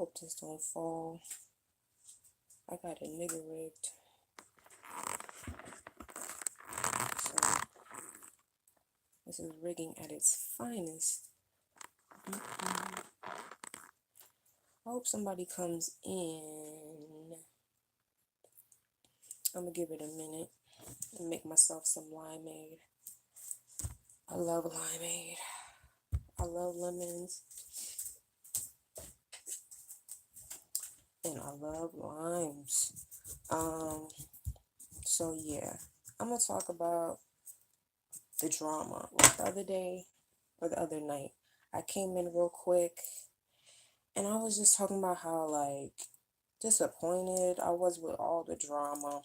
hope this don't fall. I got a nigga rigged. So this is rigging at its finest. I hope somebody comes in. I'm gonna give it a minute and make myself some limeade. I love limeade. I love lemons. And I love limes. So yeah, I'm gonna talk about the drama. Like the other day or the other night, I came in real quick and I was just talking about how like disappointed I was with all the drama.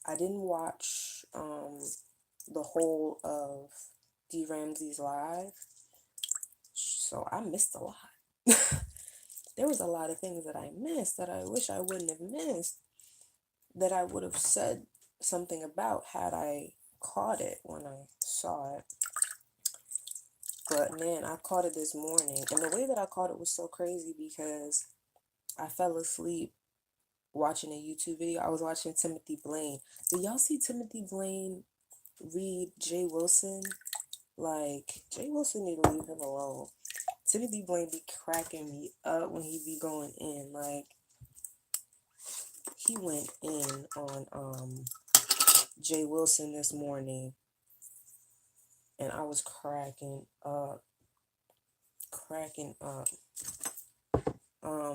I didn't watch the whole of D. Ramsey's live, so I missed a lot. There was a lot of things that I missed that I wish I wouldn't have missed, that I would have said something about had I caught it when I saw it. But man, I caught it this morning, and the way that I caught it was so crazy because I fell asleep watching a YouTube video. I was watching Timothy Blaine. Did y'all see Timothy Blaine read Jay Wilson? Like, Jay Wilson need to leave him alone. Timothy Blaine be cracking me up when he be going in. Like, he went in on Jay Wilson this morning, and I was cracking up.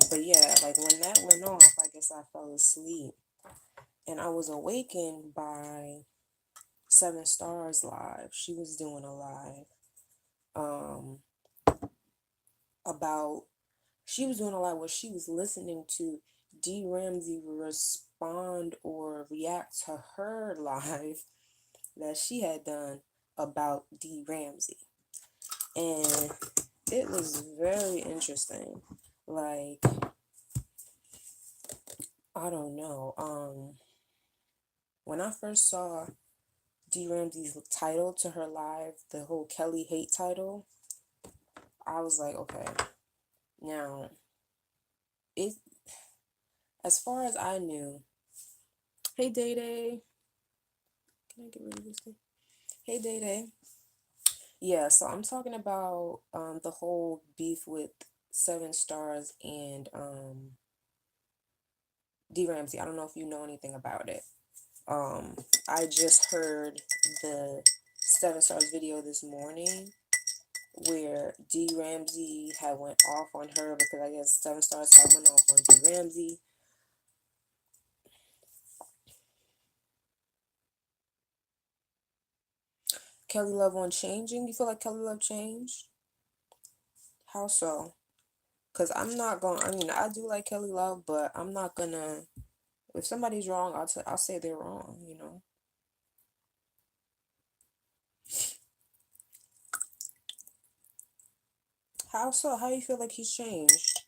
But yeah, like when that went off, I guess I fell asleep, and I was awakened by 7 Stars live. She was doing a live, she was doing a live where she was listening to D. Ramsey respond or react to her live that she had done about D. Ramsey. And it was very interesting. Like, I don't know. When I first saw D. Ramsey's title to her live, the whole Kelly hate title, I was like, okay. Now, as far as I knew, hey Day Day, can I get rid of this thing? Hey Day Day. Yeah, so I'm talking about the whole beef with 7 Stars and D. Ramsey. I don't know if you know anything about it. I just heard the 7 Stars video this morning where D. Ramsey had went off on her because I guess 7 Stars had went off on D. Ramsey. Kelly Love on changing? You feel like Kelly Love changed? How so? Because I'm not going to, I mean, I do like Kelly Love, but I'm not going to, if somebody's wrong, I'll say they're wrong, you know? How so? How you feel like he's changed?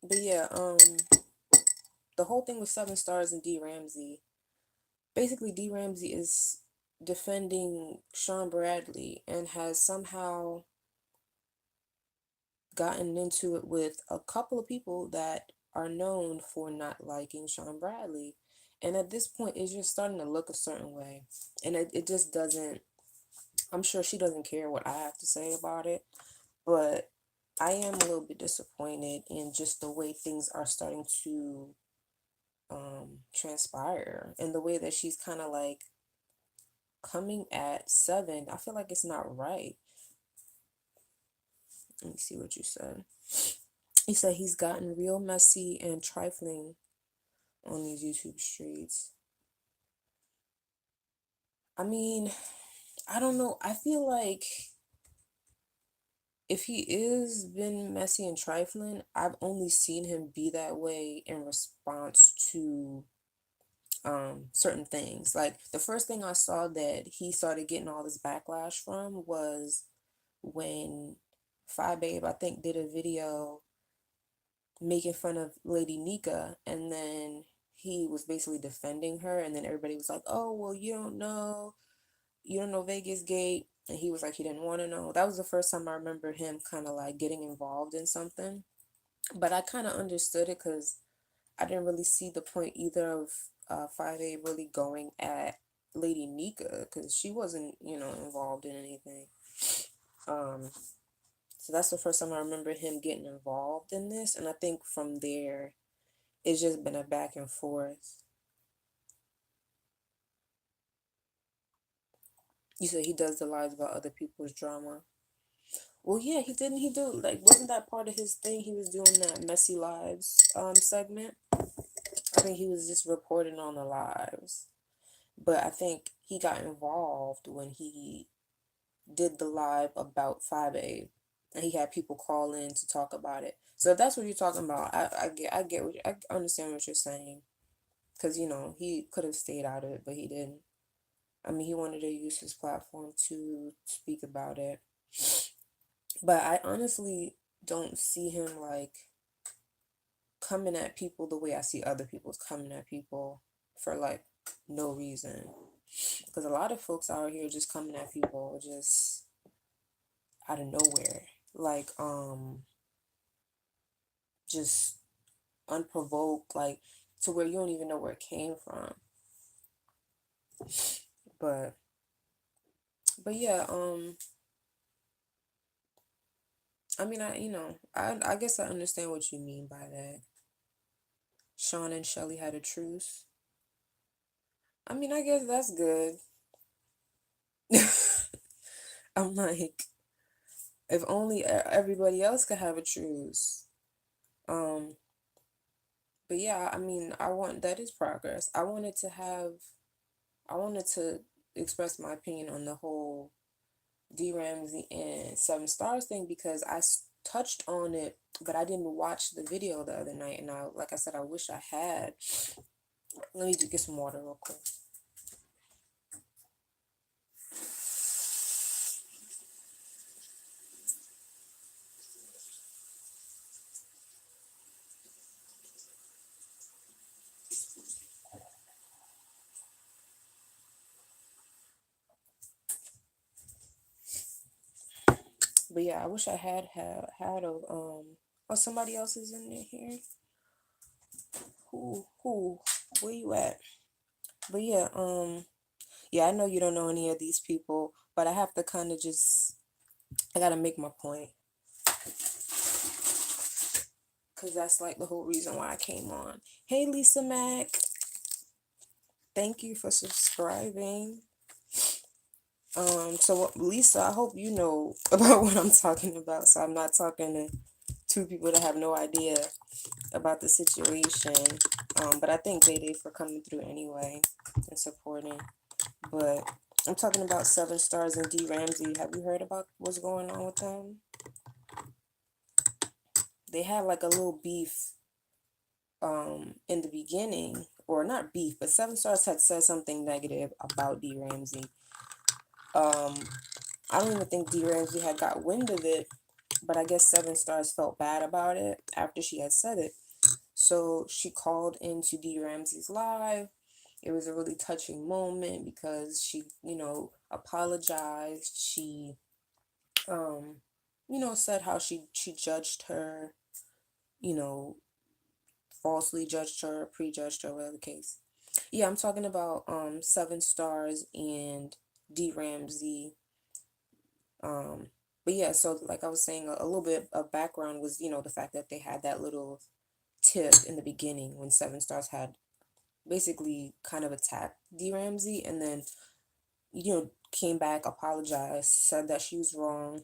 But yeah, the whole thing with 7 Stars and D. Ramsey, basically D. Ramsey is defending Sean Bradley and has somehow gotten into it with a couple of people that are known for not liking Sean Bradley. And at this point, it's just starting to look a certain way. And it just doesn't, I'm sure she doesn't care what I have to say about it. But I am a little bit disappointed in just the way things are starting to transpire. And the way that she's kind of like coming at 7. I feel like it's not right. Let me see what you said. He said he's gotten real messy and trifling on these YouTube streets. I mean, I don't know. I feel like if he is been messy and trifling, I've only seen him be that way in response to certain things. Like the first thing I saw that he started getting all this backlash from was when Phi Babe, I think, did a video making fun of Lady Nika, and then he was basically defending her, and then everybody was like, oh, well, you don't know Vegas Gate. And he was like, he didn't want to know. That was the first time I remember him kind of like getting involved in something. But I kind of understood it because I didn't really see the point either of 5A really going at Lady Nika because she wasn't, involved in anything. Um, so that's the first time I remember him getting involved in this. And I think from there, it's just been a back and forth. You said he does the lives about other people's drama. Well, yeah, he do like wasn't that part of his thing? He was doing that messy lives segment. I think he was just reporting on the lives. But I think he got involved when he did the live about 5A, and he had people call in to talk about it. So if that's what you're talking about, I understand what you're saying, because he could have stayed out of it, but he didn't. I mean, he wanted to use his platform to speak about it, but I honestly don't see him like coming at people the way I see other people's coming at people for like no reason. Because a lot of folks out here just coming at people just out of nowhere. Like, just unprovoked, like to where you don't even know where it came from. But yeah, I mean I guess I understand what you mean by that. Sean and Shelly had a truce. I mean, I guess that's good. I'm like, if only everybody else could have a truce. Um, but yeah, I mean, that is progress. I wanted to express my opinion on the whole D Ramsey and Seven Stars thing because touched on it, but I didn't watch the video the other night, and like I said, I wish I had. Let me get some water real quick. But yeah, I wish I had a oh, somebody else is in here. Who where you at? But yeah, yeah, I know you don't know any of these people, but I have to kind of I gotta make my point. Because that's like the whole reason why I came on. Hey, Lisa Mac. Thank you for subscribing. So Lisa, I hope you know about what I'm talking about. So I'm not talking to two people that have no idea about the situation. But I thank Day for coming through anyway and supporting. But I'm talking about Seven Stars and D Ramsey. Have you heard about what's going on with them? They had like a little beef in the beginning, or not beef, but Seven Stars had said something negative about D Ramsey. I don't even think D Ramsey had got wind of it, but I guess Seven Stars felt bad about it after she had said it. So she called into D Ramsey's live. It was a really touching moment because she, apologized. She, said how she judged her, you know, falsely judged her, prejudged her, whatever the case. Yeah, I'm talking about Seven Stars and D Ramsey. But yeah, so like I was saying, a little bit of background was, the fact that they had that little tip in the beginning when Seven Stars had basically kind of attacked D Ramsey, and then came back, apologized, said that she was wrong,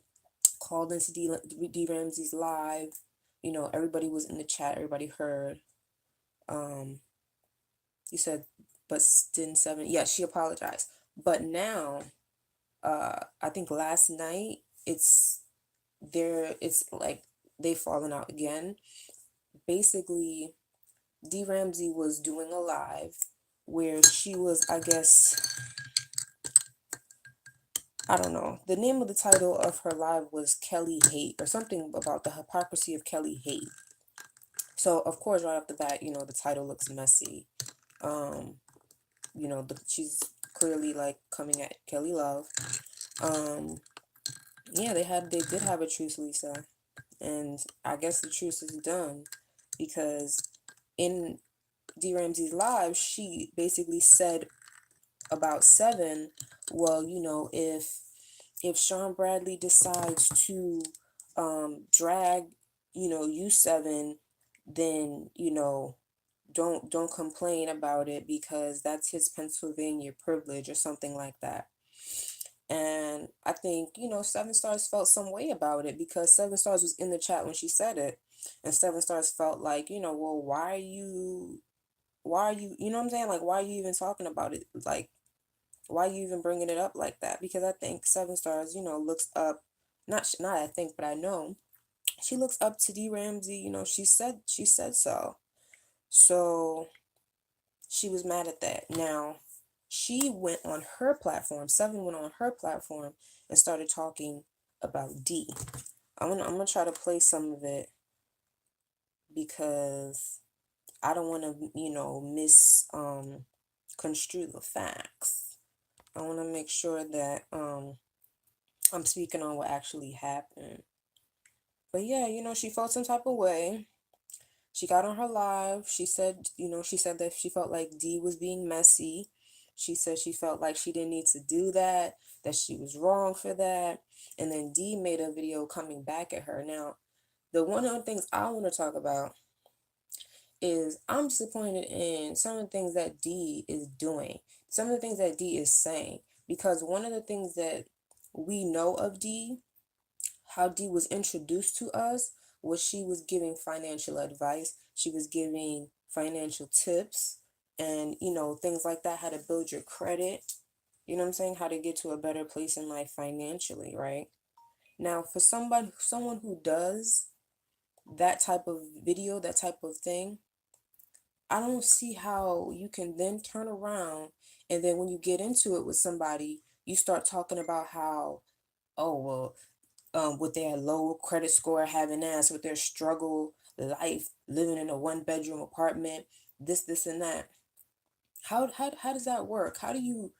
called into D Ramsey's live. Everybody was in the chat, everybody heard. You said, but didn't Seven? Yeah, she apologized. But now, I think last night it's like they've fallen out again. Basically, D Ramsey was doing a live where she was, I guess, I don't know. The name of the title of her live was Kelly Hate, or something about the hypocrisy of Kelly Hate. So of course, right off the bat, the title looks messy. She's clearly like coming at Kelly Love. Um, yeah, they did have a truce, Lisa, and I guess the truce is done because in D Ramsey's live, she basically said about Seven, well, if Sean Bradley decides to drag, you Seven, then don't complain about it because that's his Pennsylvania privilege or something like that. And I think, Seven Stars felt some way about it because Seven Stars was in the chat when she said it. And Seven Stars felt like, well, why are you, you know what I'm saying? Like, why are you even talking about it? Like, why are you even bringing it up like that? Because I think Seven Stars, looks up, not I think, but I know she looks up to D Ramsey. She said so. So she was mad at that. Now, she went on her platform. Seven went on her platform and started talking about D. I'm gonna try to play some of it because I don't want to, construe the facts. I want to make sure that I'm speaking on what actually happened. But yeah, she felt some type of way. She got on her live. She said that she felt like D was being messy. She said she felt like she didn't need to do that she was wrong for that. And then D made a video coming back at her. Now, the one of the things I want to talk about is I'm disappointed in some of the things that D is doing, some of the things that D is saying, because one of the things that we know of D, how D was introduced to us, was she was giving financial advice, she was giving financial tips, and things like that, how to build your credit, you know what I'm saying, how to get to a better place in life financially, right? Now, for someone who does that type of video, that type of thing, I don't see how you can then turn around and then when you get into it with somebody, you start talking about how, oh, well, with their low credit score having ass, with their struggle life, living in a one-bedroom apartment, this, and that. How does that work? How do you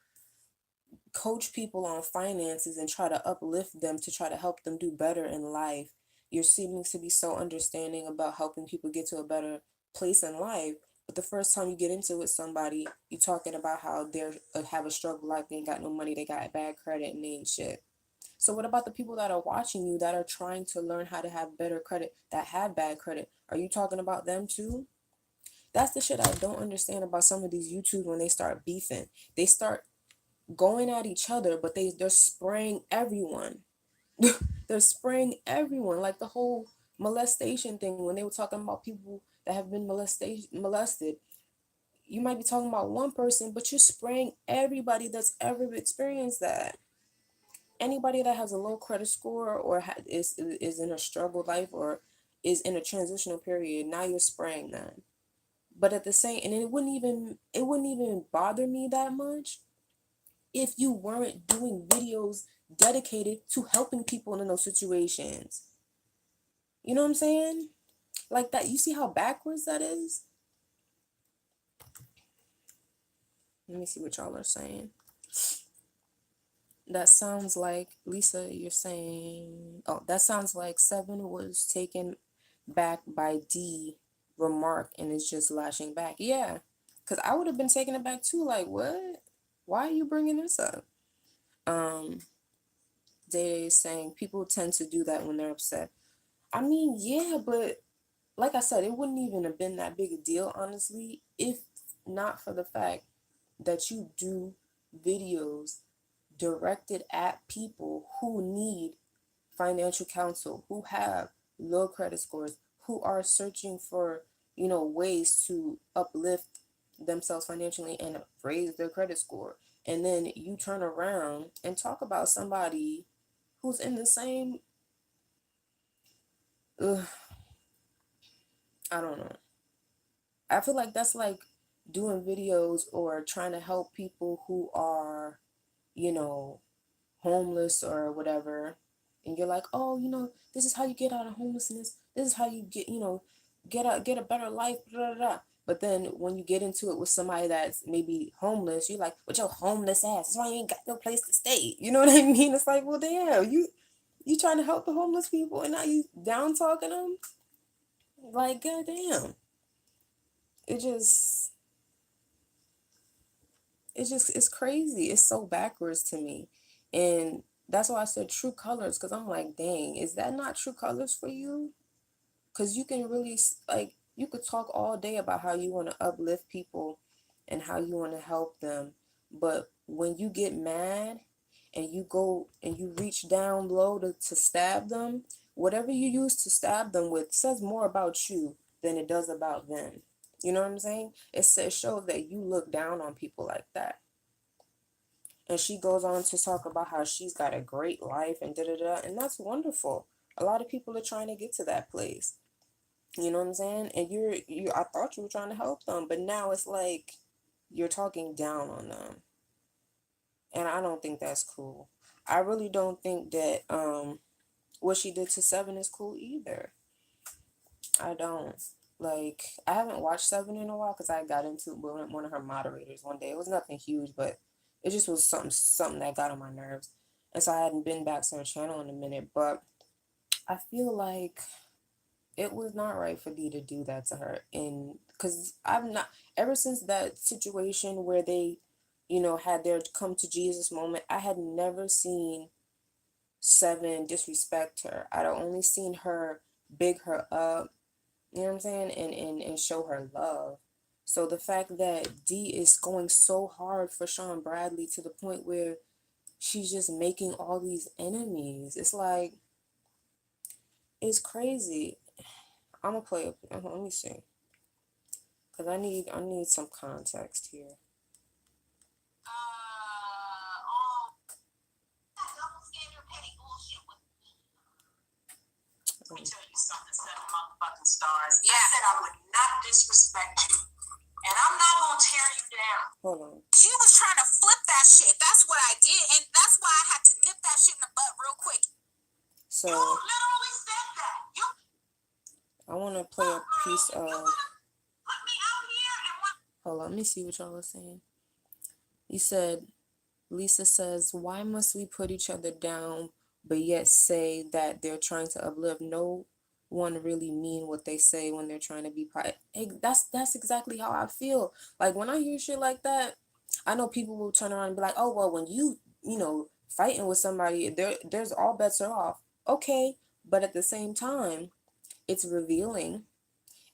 coach people on finances and try to uplift them to try to help them do better in life? You're seeming to be so understanding about helping people get to a better place in life, but the first time you get into it with somebody, you talking about how they're have a struggle life, they ain't got no money, they got bad credit, and they ain't shit. So what about the people that are watching you that are trying to learn how to have better credit, that have bad credit? Are you talking about them too? That's the shit I don't understand about some of these YouTubes when they start beefing. They start going at each other, but they're spraying everyone. They're spraying everyone. Like the whole molestation thing when they were talking about people that have been molested. You might be talking about one person, but you're spraying everybody that's ever experienced that. Anybody that has a low credit score or is in a struggle life or is in a transitional period, now you're spraying them. But at the same, and it wouldn't even bother me that much if you weren't doing videos dedicated to helping people in those situations. You know what I'm saying? Like that. You see how backwards that is? Let me see what y'all are saying. That sounds like, Lisa, you're saying, oh, that sounds like Seven was taken back by D remark and is just lashing back. Yeah, because I would have been taken aback too. Like, what? Why are you bringing this up? Day is saying people tend to do that when they're upset. I mean, yeah, but like I said, it wouldn't even have been that big a deal, honestly, if not for the fact that you do videos directed at people who need financial counsel, who have low credit scores, who are searching for, ways to uplift themselves financially and raise their credit score. And then you turn around and talk about somebody who's in the same, ugh, I don't know. I feel like that's like doing videos or trying to help people who are, you know, homeless or whatever, and you're like, oh, this is how you get out of homelessness, this is how you get a better life, blah, blah, blah. But then when you get into it with somebody that's maybe homeless, you're like, with your homeless ass, that's why you ain't got no place to stay. You know what I mean? It's like, well, damn, you trying to help the homeless people and now you down talking them? Like, goddamn. It just, it's crazy. It's so backwards to me. And that's why I said true colors, because I'm like, dang, is that not true colors for you? Because you can really, like, you could talk all day about how you want to uplift people and how you want to help them. But when you get mad and you go and you reach down low to stab them, whatever you use to stab them with says more about you than it does about them. You know what I'm saying? It shows that you look down on people like that. And she goes on to talk about how she's got a great life and da da da. And that's wonderful. A lot of people are trying to get to that place. You know what I'm saying? And I thought you were trying to help them, but now it's like you're talking down on them. And I don't think that's cool. I really don't think that what she did to Seven is cool either. I don't. Like, I haven't watched Seven in a while because I got into it with one of her moderators one day. It was nothing huge, but it just was something that got on my nerves. And so I hadn't been back to her channel in a minute, but I feel like it was not right for Dee to do that to her. And because I've not, ever since that situation where they, had their come to Jesus moment, I had never seen Seven disrespect her. I'd only seen her big her up, you know what I'm saying, and show her love. So the fact that Dee is going so hard for Sean Bradley to the point where she's just making all these enemies, it's like, it's crazy. I'm gonna play it. Let me see, cause I need some context here. Let me tell you something, seven motherfucking stars. Yeah. I said I would not disrespect you, and I'm not gonna tear you down. Hold on. You was trying to flip that shit. That's what I did, and that's why I had to nip that shit in the butt real quick. So you literally said that. I want to play a piece of. Put me out here and what? Hold on, let me see what y'all are saying. You said, Lisa says, why must we put each other down, but yet say that they're trying to uplift? No one really mean what they say when they're trying to be private. Hey, that's exactly how I feel. Like, when I hear shit like that, I know people will turn around and be like, oh, well, when fighting with somebody, there's all bets are off. Okay, but at the same time, it's revealing.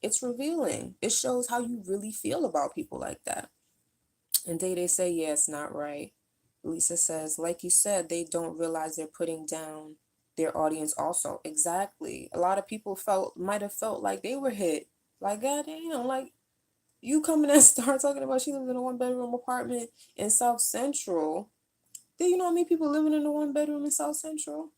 It's revealing. It shows how you really feel about people like that. And they say, yeah, it's not right. Lisa says, like you said, they don't realize they're putting down their audience also. Exactly. A lot of people might have felt like they were hit. Like, goddamn, like, you coming and start talking about she lives in a 1-bedroom apartment in South Central. Do you know how many people living in a 1-bedroom in South Central?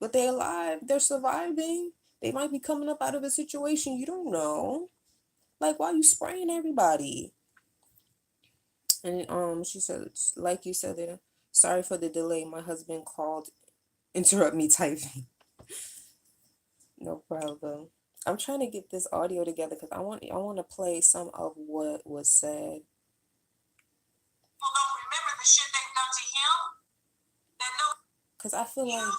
But they're alive. They're surviving. They might be coming up out of a situation you don't know. Like, why are you spraying everybody? And she said, like you said there, sorry for the delay. My husband called, interrupt me typing. No problem. I'm trying to get this audio together because I want to play some of what was said. People don't remember the shit they've done to him. Because I feel like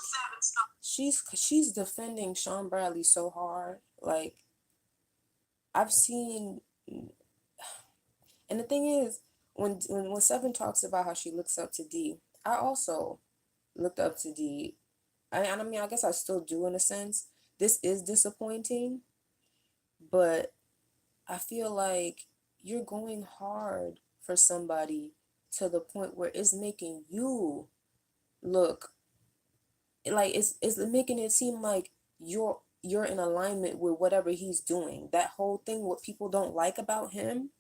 she's defending Sean Bradley so hard. Like, I've seen, and the thing is, when Seven talks about how she looks up to Dee, I also looked up to Dee. I mean, I guess I still do in a sense. This is disappointing, but I feel like you're going hard for somebody to the point where it's making you look like it's making it seem like you're in alignment with whatever he's doing. That whole thing, what people don't like about him,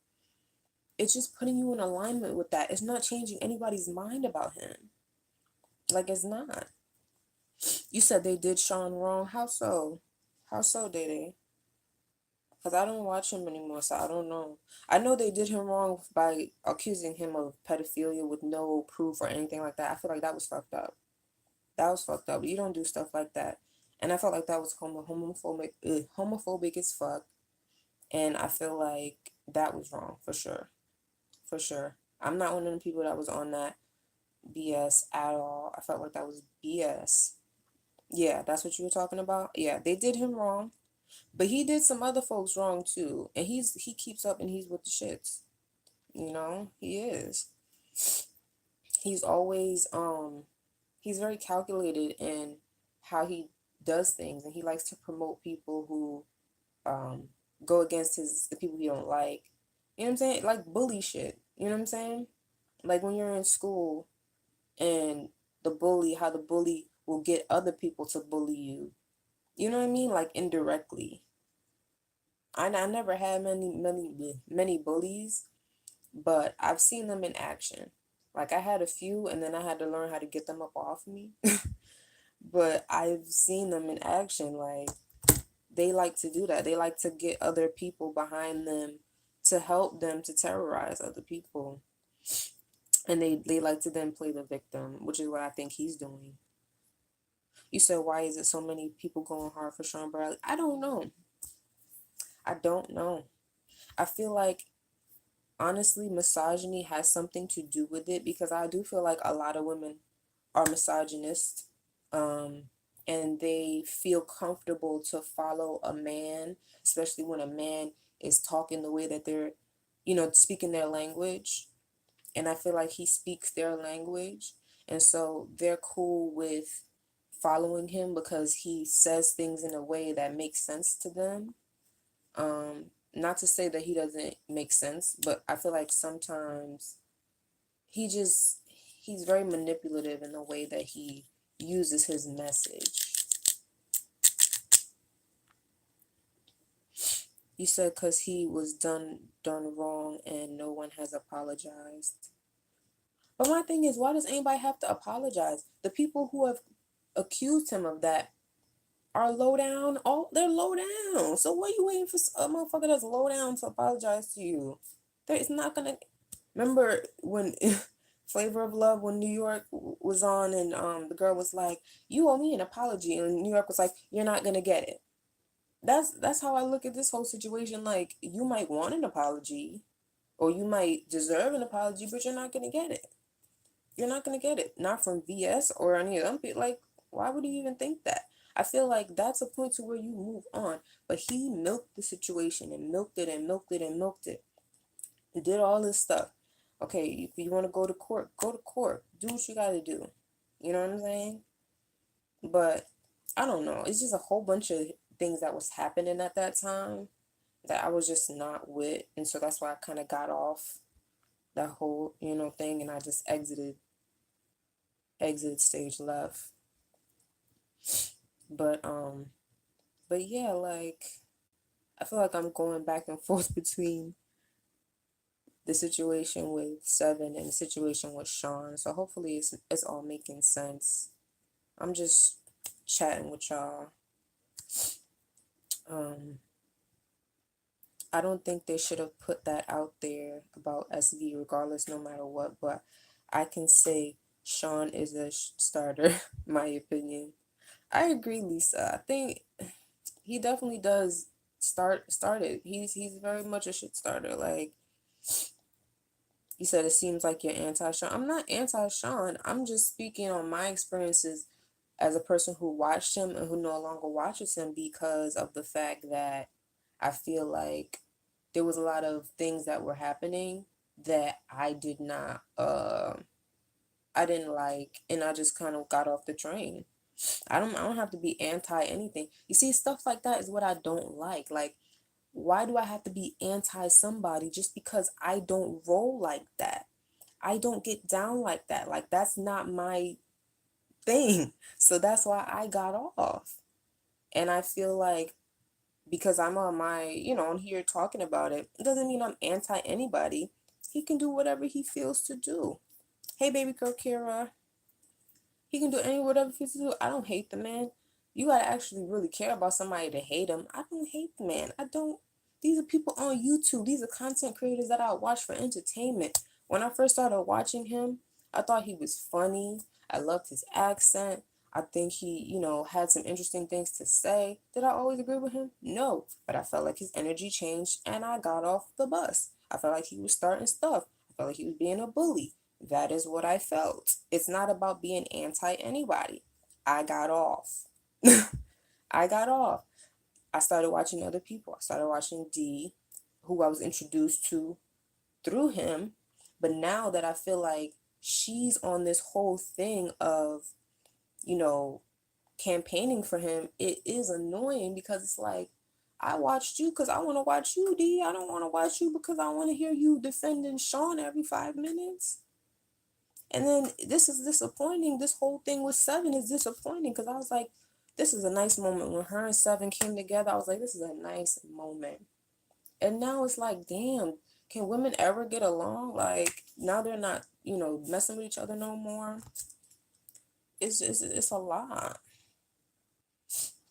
it's just putting you in alignment with that. It's not changing anybody's mind about him. Like, it's not. You said they did Sean wrong. How so? How so did they? Because I don't watch him anymore, so I don't know. I know they did him wrong by accusing him of pedophilia with no proof or anything like that. I feel like that was fucked up. That was fucked up. You don't do stuff like that. And I felt like that was homophobic as fuck. And I feel like that was wrong for sure. For sure. I'm not one of the people that was on that BS at all. I felt like that was BS. Yeah, that's what you were talking about. Yeah, they did him wrong, but he did some other folks wrong too. And he keeps up and he's with the shits. He is. He's always he's very calculated in how he does things, and he likes to promote people who go against the people he don't like. You know what I'm saying? Like bully shit. You know what I'm saying? Like when you're in school and how the bully will get other people to bully you. You know what I mean? Like indirectly. I never had many bullies, but I've seen them in action. Like I had a few, and then I had to learn how to get them up off me. But I've seen them in action. Like they like to do that. They like to get other people behind them to help them to terrorize other people. And they like to then play the victim, which is what I think he's doing. You said, why is it so many people going hard for Sean Bradley? I don't know. I don't know. I feel like, honestly, misogyny has something to do with it, because I do feel like a lot of women are misogynist, and they feel comfortable to follow a man, especially when a man is talking the way that they're, speaking their language. And I feel like he speaks their language. And so they're cool with following him because he says things in a way that makes sense to them. Not to say that he doesn't make sense, but I feel like sometimes he's very manipulative in the way that he uses his message. You said because he was done wrong and no one has apologized. But my thing is, why does anybody have to apologize? The people who have accused him of that are low down. They're low down. So what are you waiting for a motherfucker that's low down to apologize to you? It's not gonna. Remember when Flavor of Love, when New York was on, and the girl was like, "You owe me an apology," and New York was like, "You're not gonna get it." That's how I look at this whole situation. Like, you might want an apology, or you might deserve an apology, but you're not gonna get it. You're not gonna get it. Not from VS or any of them people. Like, why would you even think that? I feel like that's a point to where you move on. But he milked the situation and milked it and milked it and milked it. He did all this stuff. Okay, you want to go to court? Go to court. Do what you gotta do. You know what I'm saying? But I don't know. It's just a whole bunch of things that was happening at that time that I was just not with, and so that's why I kind of got off that whole thing, and I just exited stage left. But yeah, like I feel like I'm going back and forth between the situation with Seven and the situation with Sean. So hopefully it's all making sense. I'm just chatting with y'all. I don't think they should have put that out there about SV regardless, no matter what, but I can say Sean is a starter, my opinion. I agree, Lisa. I think he definitely does started. He's very much a shit starter. Like you said, it seems like you're anti-Sean. I'm not anti-Sean. I'm just speaking on my experiences as a person who watched him and who no longer watches him, because of the fact that I feel like there was a lot of things that were happening that I didn't like, and I just kind of got off the train. I don't have to be anti anything. You see, stuff like that is what I don't like. Like, why do I have to be anti somebody just because I don't roll like that? I don't get down like that. Like, that's not my thing. So that's why I got off. And I feel like because I'm on on here talking about it, it doesn't mean I'm anti anybody. He can do whatever he feels to do. Hey, baby girl Kira. He can do whatever he feels to do. I don't hate the man. You gotta actually really care about somebody to hate him. I don't hate the man. I don't. These are people on YouTube. These are content creators that I watch for entertainment. When I first started watching him, I thought he was funny. I loved his accent. I think he, had some interesting things to say. Did I always agree with him? No. But I felt like his energy changed and I got off the bus. I felt like he was starting stuff. I felt like he was being a bully. That is what I felt. It's not about being anti anybody. I got off. I got off. I started watching other people. I started watching D, who I was introduced to through him. But now that I feel like she's on this whole thing of, you know, campaigning for him, it is annoying because it's like, I watched you because I want to watch you, D. I don't want to watch you because I want to hear you defending Sean every 5 minutes. And then this is disappointing. This whole thing with Seven is disappointing because I was like, this is a nice moment. When her and Seven came together, I was like, this is a nice moment. And now it's like, damn, can women ever get along? Like, now they're not, messing with each other no more. It's a lot.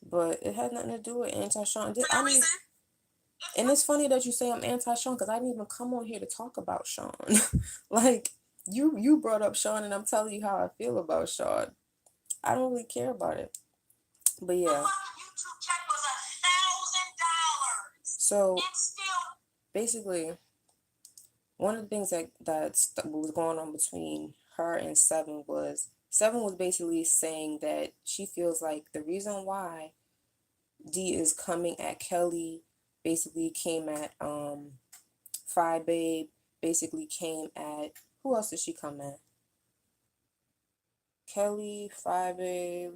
But it had nothing to do with anti-Sean. And it's funny that you say I'm anti-Sean because I didn't even come on here to talk about Sean. Like, you brought up Sean and I'm telling you how I feel about Sean. I don't really care about it. But yeah. YouTube check was $1,000. So basically, one of the things that was going on between her and Seven was basically saying that she feels like the reason why D is coming at Kelly basically came at Fry Babe, basically came at, who else did she come at? Kelly, Fry Babe,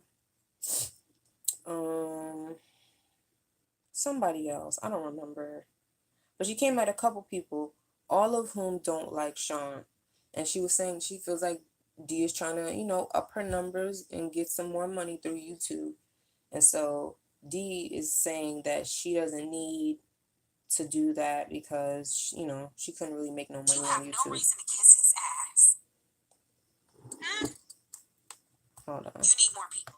somebody else. I don't remember. But she came at a couple people, all of whom don't like Sean. And she was saying she feels like D is trying to, up her numbers and get some more money through YouTube. And so D is saying that she doesn't need to do that because, she couldn't really make no money on YouTube. No reason to kiss his ass. Hold on. You need more people.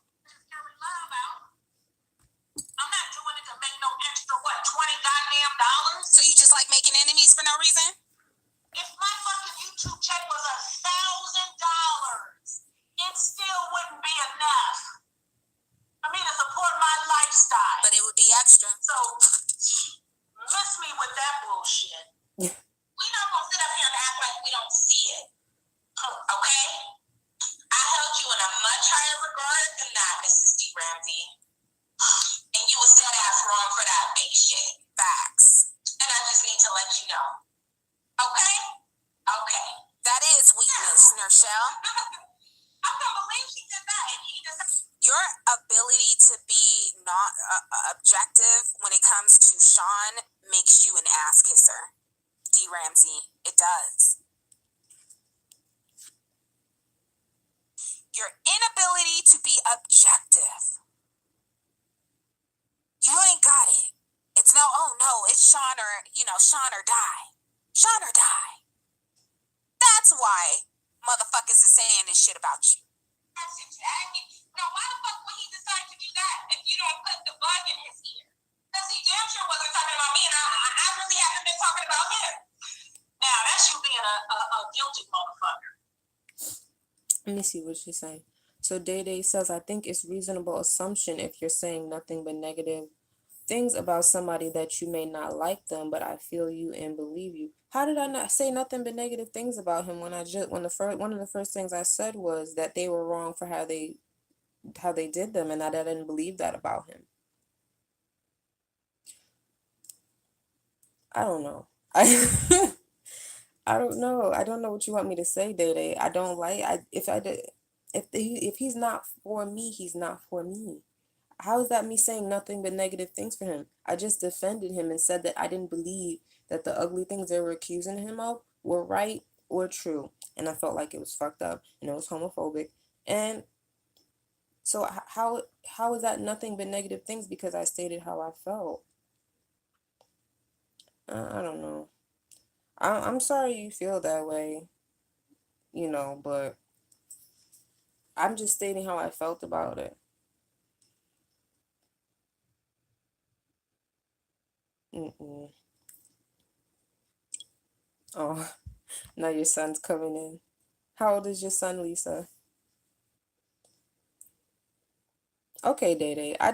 I'm not doing it to make no extra, what, 20 goddamn dollars? So you just like making enemies for no reason? If my fucking YouTube check was $1,000, it still wouldn't be enough for me to support my lifestyle. But it would be extra. So, miss me with that bullshit. We not gonna sit up here and act like we don't see it. Okay? I held you in a much higher regard than that, Mrs. D. Ramsey. And you was dead ass wrong for that fake shit. Facts. And I just need to let you know. Okay? Okay. That is weakness, Nershell. I can't believe she did that. And he just... Your ability to be not objective when it comes to Sean makes you an ass kisser. D. Ramsey. It does. Your inability to be objective. You ain't got it. It's no, oh no, it's Sean or, Sean or die. Sean or die. That's why motherfuckers are saying this shit about you. Now, why the fuck would he decide to do that if you don't put the bug in his ear? Because he damn sure wasn't talking about me, and I really haven't been talking about him. Now, that's you being a guilty motherfucker. Let me see what she's saying. So Day Day says, I think it's reasonable assumption if you're saying nothing but negative things about somebody that you may not like them, but I feel you and believe you. How did I not say nothing but negative things about him when one of the first things I said was that they were wrong for how they did them and that I didn't believe that about him. I don't know. I don't know. I don't know what you want me to say, Day Day. I don't like. If he's not for me, he's not for me. How is that me saying nothing but negative things for him? I just defended him and said that I didn't believe that the ugly things they were accusing him of were right or true, and I felt like it was fucked up and it was homophobic. And so how is that nothing but negative things because I stated how I felt? I don't know. I'm sorry you feel that way, but I'm just stating how I felt about it. Mm-mm. Oh, now your son's coming in. How old is your son, Lisa? Okay, Day Day. I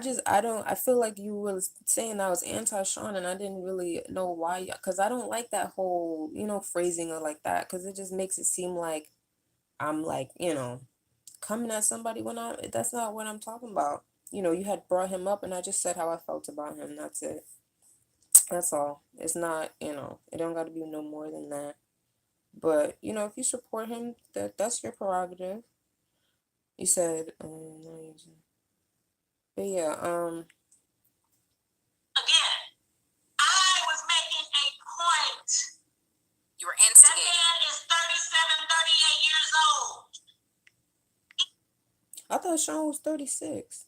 feel like you were saying I was anti-Sean and I didn't really know why, because I don't like that whole, phrasing or like that, because it just makes it seem like I'm like, coming at somebody when that's not what I'm talking about. You had brought him up and I just said how I felt about him. That's it. That's all. It's not, it don't got to be no more than that. But, if you support him, that's your prerogative. You said, no, but yeah, Again, I was making a point. You were instigating. That man is 37, 38 years old. I thought Sean was 36.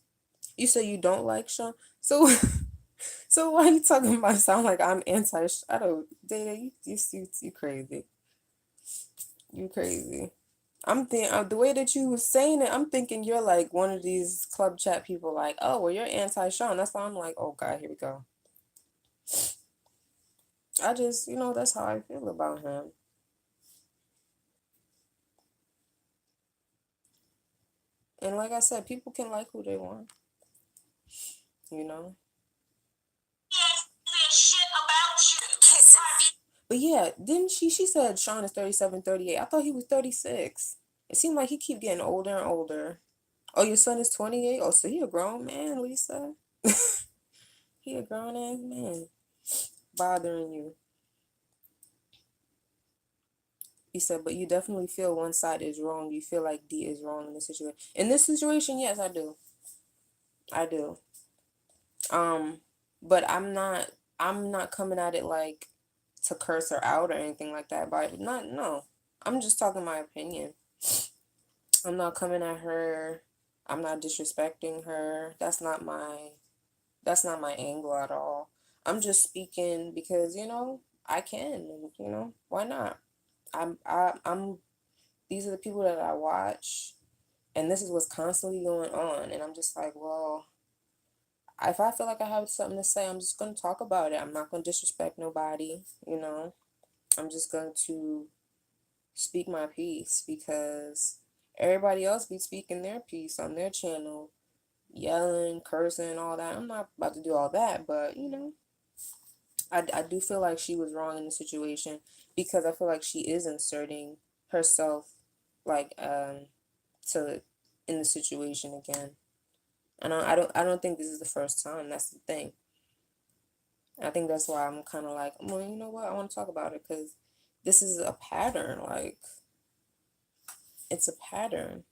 You say you don't like Sean? So, so why are you talking about sound like I'm anti? I don't, Data, you crazy. You crazy. I'm thinking the way that you was saying it. I'm thinking you're like one of these club chat people. Like, oh, well, you're anti-Sean. That's why I'm like, oh God, here we go. I just, that's how I feel about him. And like I said, people can like who they want. You know. Yes, shit about you. Kissing feet. But yeah, didn't she said Sean is 37, 38. I thought he was 36. It seemed like he keep getting older and older. Oh, your son is 28? Oh, so he a grown man, Lisa. He a grown ass man. Bothering you. He said, but you definitely feel one side is wrong. You feel like D is wrong in this situation. In this situation, yes, I do. I do. But I'm not coming at it like to curse her out or anything like that. But not no. I'm just talking my opinion. I'm not coming at her. I'm not disrespecting her. That's not my angle at all. I'm just speaking because, I can, why not? I'm these are the people that I watch and this is what's constantly going on and I'm just like, well, if I feel like I have something to say, I'm just going to talk about it. I'm not going to disrespect nobody, I'm just going to speak my piece because everybody else be speaking their piece on their channel, yelling, cursing, all that. I'm not about to do all that, but I do feel like she was wrong in the situation because I feel like she is inserting herself like to in the situation again. And I don't think this is the first time. That's the thing. I think that's why I'm kind of like, well, you know what? I want to talk about it because this is a pattern. Like, it's a pattern.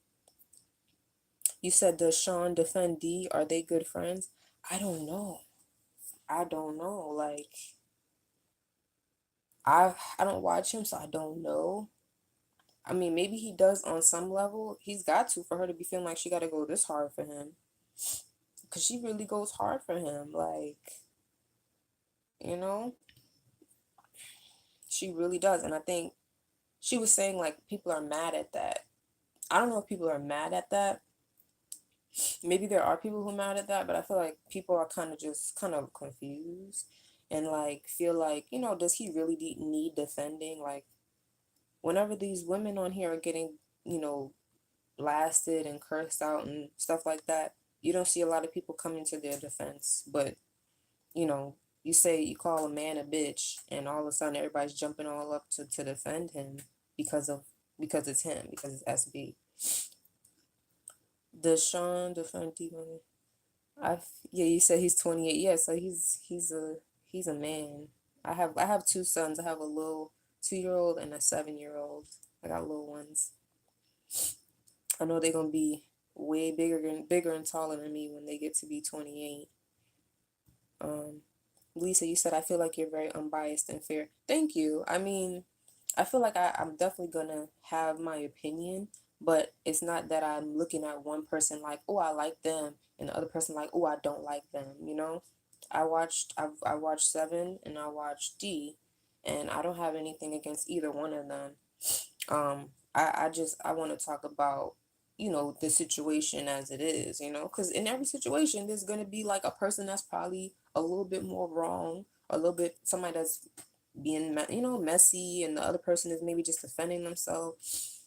You said, does Sean defend D? Are they good friends? I don't know. I don't know. Like, I don't watch him, so I don't know. I mean, maybe he does on some level. He's got to for her to be feeling like she got to go this hard for him. Because she really goes hard for him. Like, you know, she really does. And I think she was saying, like, people are mad at that. I don't know if people are mad at that. Maybe there are people who are mad at that, but I feel like people are kind of confused and like feel like, does he really need defending? Like, whenever these women on here are getting, blasted and cursed out and stuff like that, you don't see a lot of people coming to their defense. But, you say you call a man a bitch and all of a sudden everybody's jumping all up to defend him because it's him, because it's SB. Does Sean defend D-Money? Yeah, you said he's 28. Yeah, so he's a man. I have two sons. I have a little 2-year-old and a 7-year-old. I got little ones. I know they're gonna be way bigger and taller than me when they get to be 28. Lisa, you said I feel like you're very unbiased and fair. Thank you. I mean, I feel like I'm definitely gonna have my opinion, but it's not that I'm looking at one person like, oh, I like them, and the other person like, oh, I don't like them. I watched Seven and I watched D, and I don't have anything against either one of them. I want to talk about, the situation as it is, because in every situation there's going to be like a person that's probably a little bit more wrong, a little bit somebody that's being, messy, and the other person is maybe just defending themselves.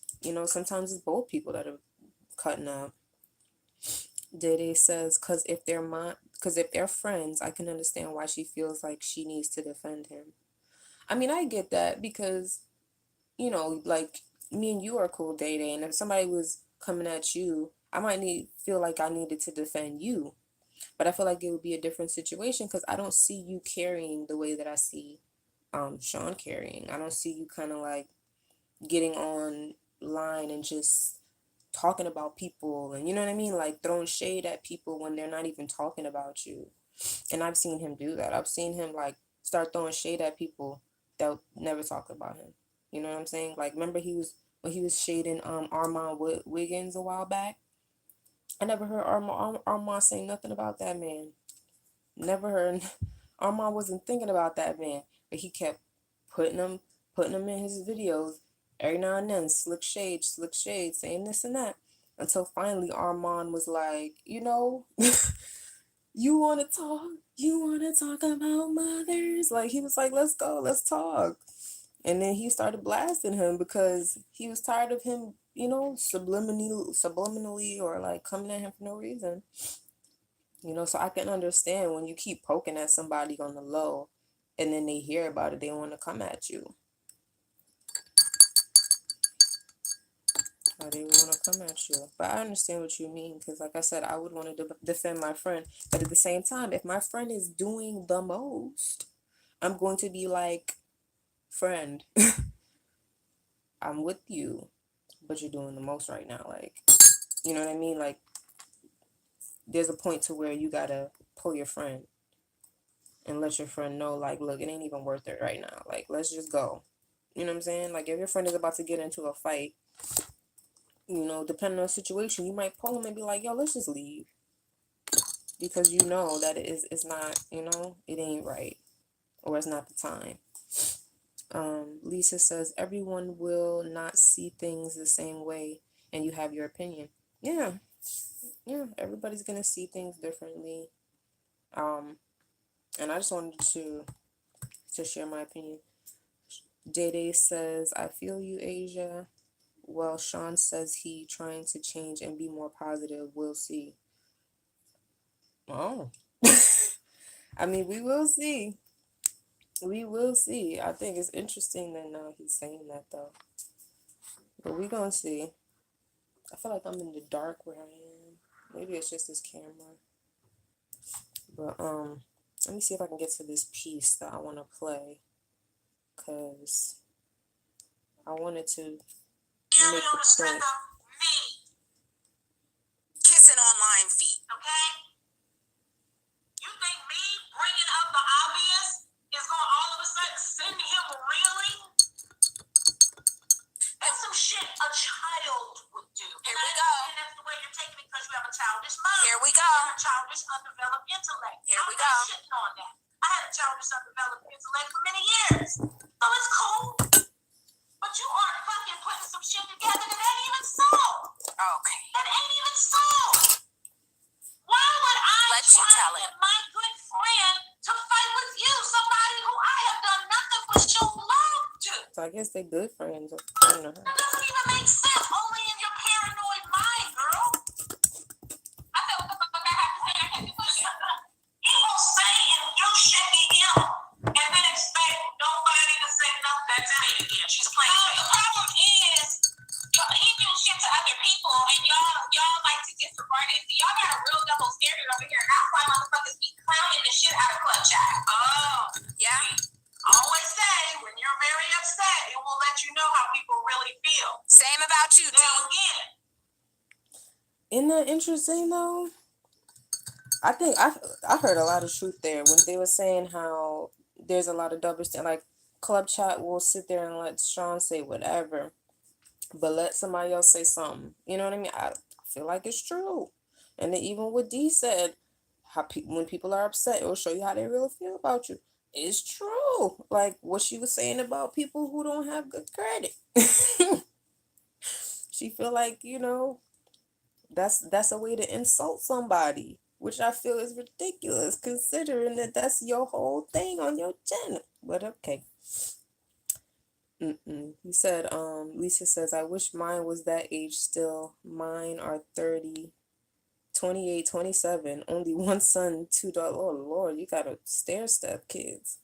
Sometimes it's both people that are cutting up. Dede says, because if they're friends, I can understand why she feels like she needs to defend him. I mean, I get that because, like me and you are cool, Dede, and if somebody was coming at you, I might feel like I needed to defend you. But I feel like it would be a different situation because I don't see you carrying the way that I see Sean carrying. I don't see you kind of like getting on line and just talking about people, and you know what I mean, like throwing shade at people when they're not even talking about you. And I've seen him do that. I've seen him like start throwing shade at people that never talk about him. You know what I'm saying? Like, remember when he was shading Armand Wiggins a while back. I never heard Armand say nothing about that man. Never heard. Armand wasn't thinking about that man, but he kept putting him in his videos every now and then, slick shade, saying this and that, until finally Armand was like, you want to talk? You want to talk about mothers? Like, he was like, let's go, let's talk. And then he started blasting him because he was tired of him, subliminally or like coming at him for no reason. So I can understand when you keep poking at somebody on the low and then they hear about it, they want to come at you. Or they want to come at you. But I understand what you mean because, like I said, I would want to defend my friend. But at the same time, if my friend is doing the most, I'm going to be like, friend, I'm with you, but you're doing the most right now. Like, you know what I mean? Like, there's a point to where you got to pull your friend and let your friend know, like, look, it ain't even worth it right now. Like, let's just go. You know what I'm saying? Like, if your friend is about to get into a fight, depending on the situation, you might pull them and be like, yo, let's just leave. Because you know that it's not, it ain't right. Or it's not the time. Lisa says, everyone will not see things the same way, and you have your opinion. Yeah. Everybody's going to see things differently. And I just wanted to share my opinion. Dede says, I feel you, Asia. Well, Sean says he trying to change and be more positive. We'll see. Oh. I mean, we will see. We will see. I think it's interesting that now he's saying that, though. But we gonna see. I feel like I'm in the dark where I am. Maybe it's just this camera. But, let me see if I can get to this piece that I want to play. Because I wanted to make the point. Kissing online feet, okay? You think me bringing up the obvious is going to all of a sudden send him reeling? That's some shit a child would do. Here we go. And that's the way you're taking it because you have a childish mind. Here we go. And a childish, undeveloped intellect. Here we go. I'm not shitting on that. I had a childish, undeveloped intellect for many years. So it's cool. But you are fucking putting some shit together that ain't even so. Okay. That ain't even so. Why would I try to get my good friend to fight with you, somebody who I have done nothing but show love to? So I guess they're good friends. That doesn't even make sense. Only in your paranoid mind, girl. I felt what the fuck I have to say. I can't do this. He will say and do shit to him and then expect nobody to say nothing. That's it again. She's playing. The problem is he do shit to other people and y'all like to disregard it. So y'all got a real double standard over here. That's why motherfuckers be clowning the shit out of Club Chat. Oh, yeah. I always say when you're very upset, it will let you know how people really feel. Same about you, dude. Again. Isn't that interesting though? I think I heard a lot of truth there when they were saying how there's a lot of double standard. Like, Club Chat will sit there and let Sean say whatever, but let somebody else say something. You know what I mean? I feel like it's true. And then even what D said, when people are upset, it will show you how they really feel about you. It's true. Like what she was saying about people who don't have good credit. She feel like, that's a way to insult somebody, which I feel is ridiculous considering that that's your whole thing on your channel. But okay. He said, Lisa says, I wish mine was that age still. Mine are 30 28, 27, only one son, two daughters. Oh, Lord, you got to stair-step kids.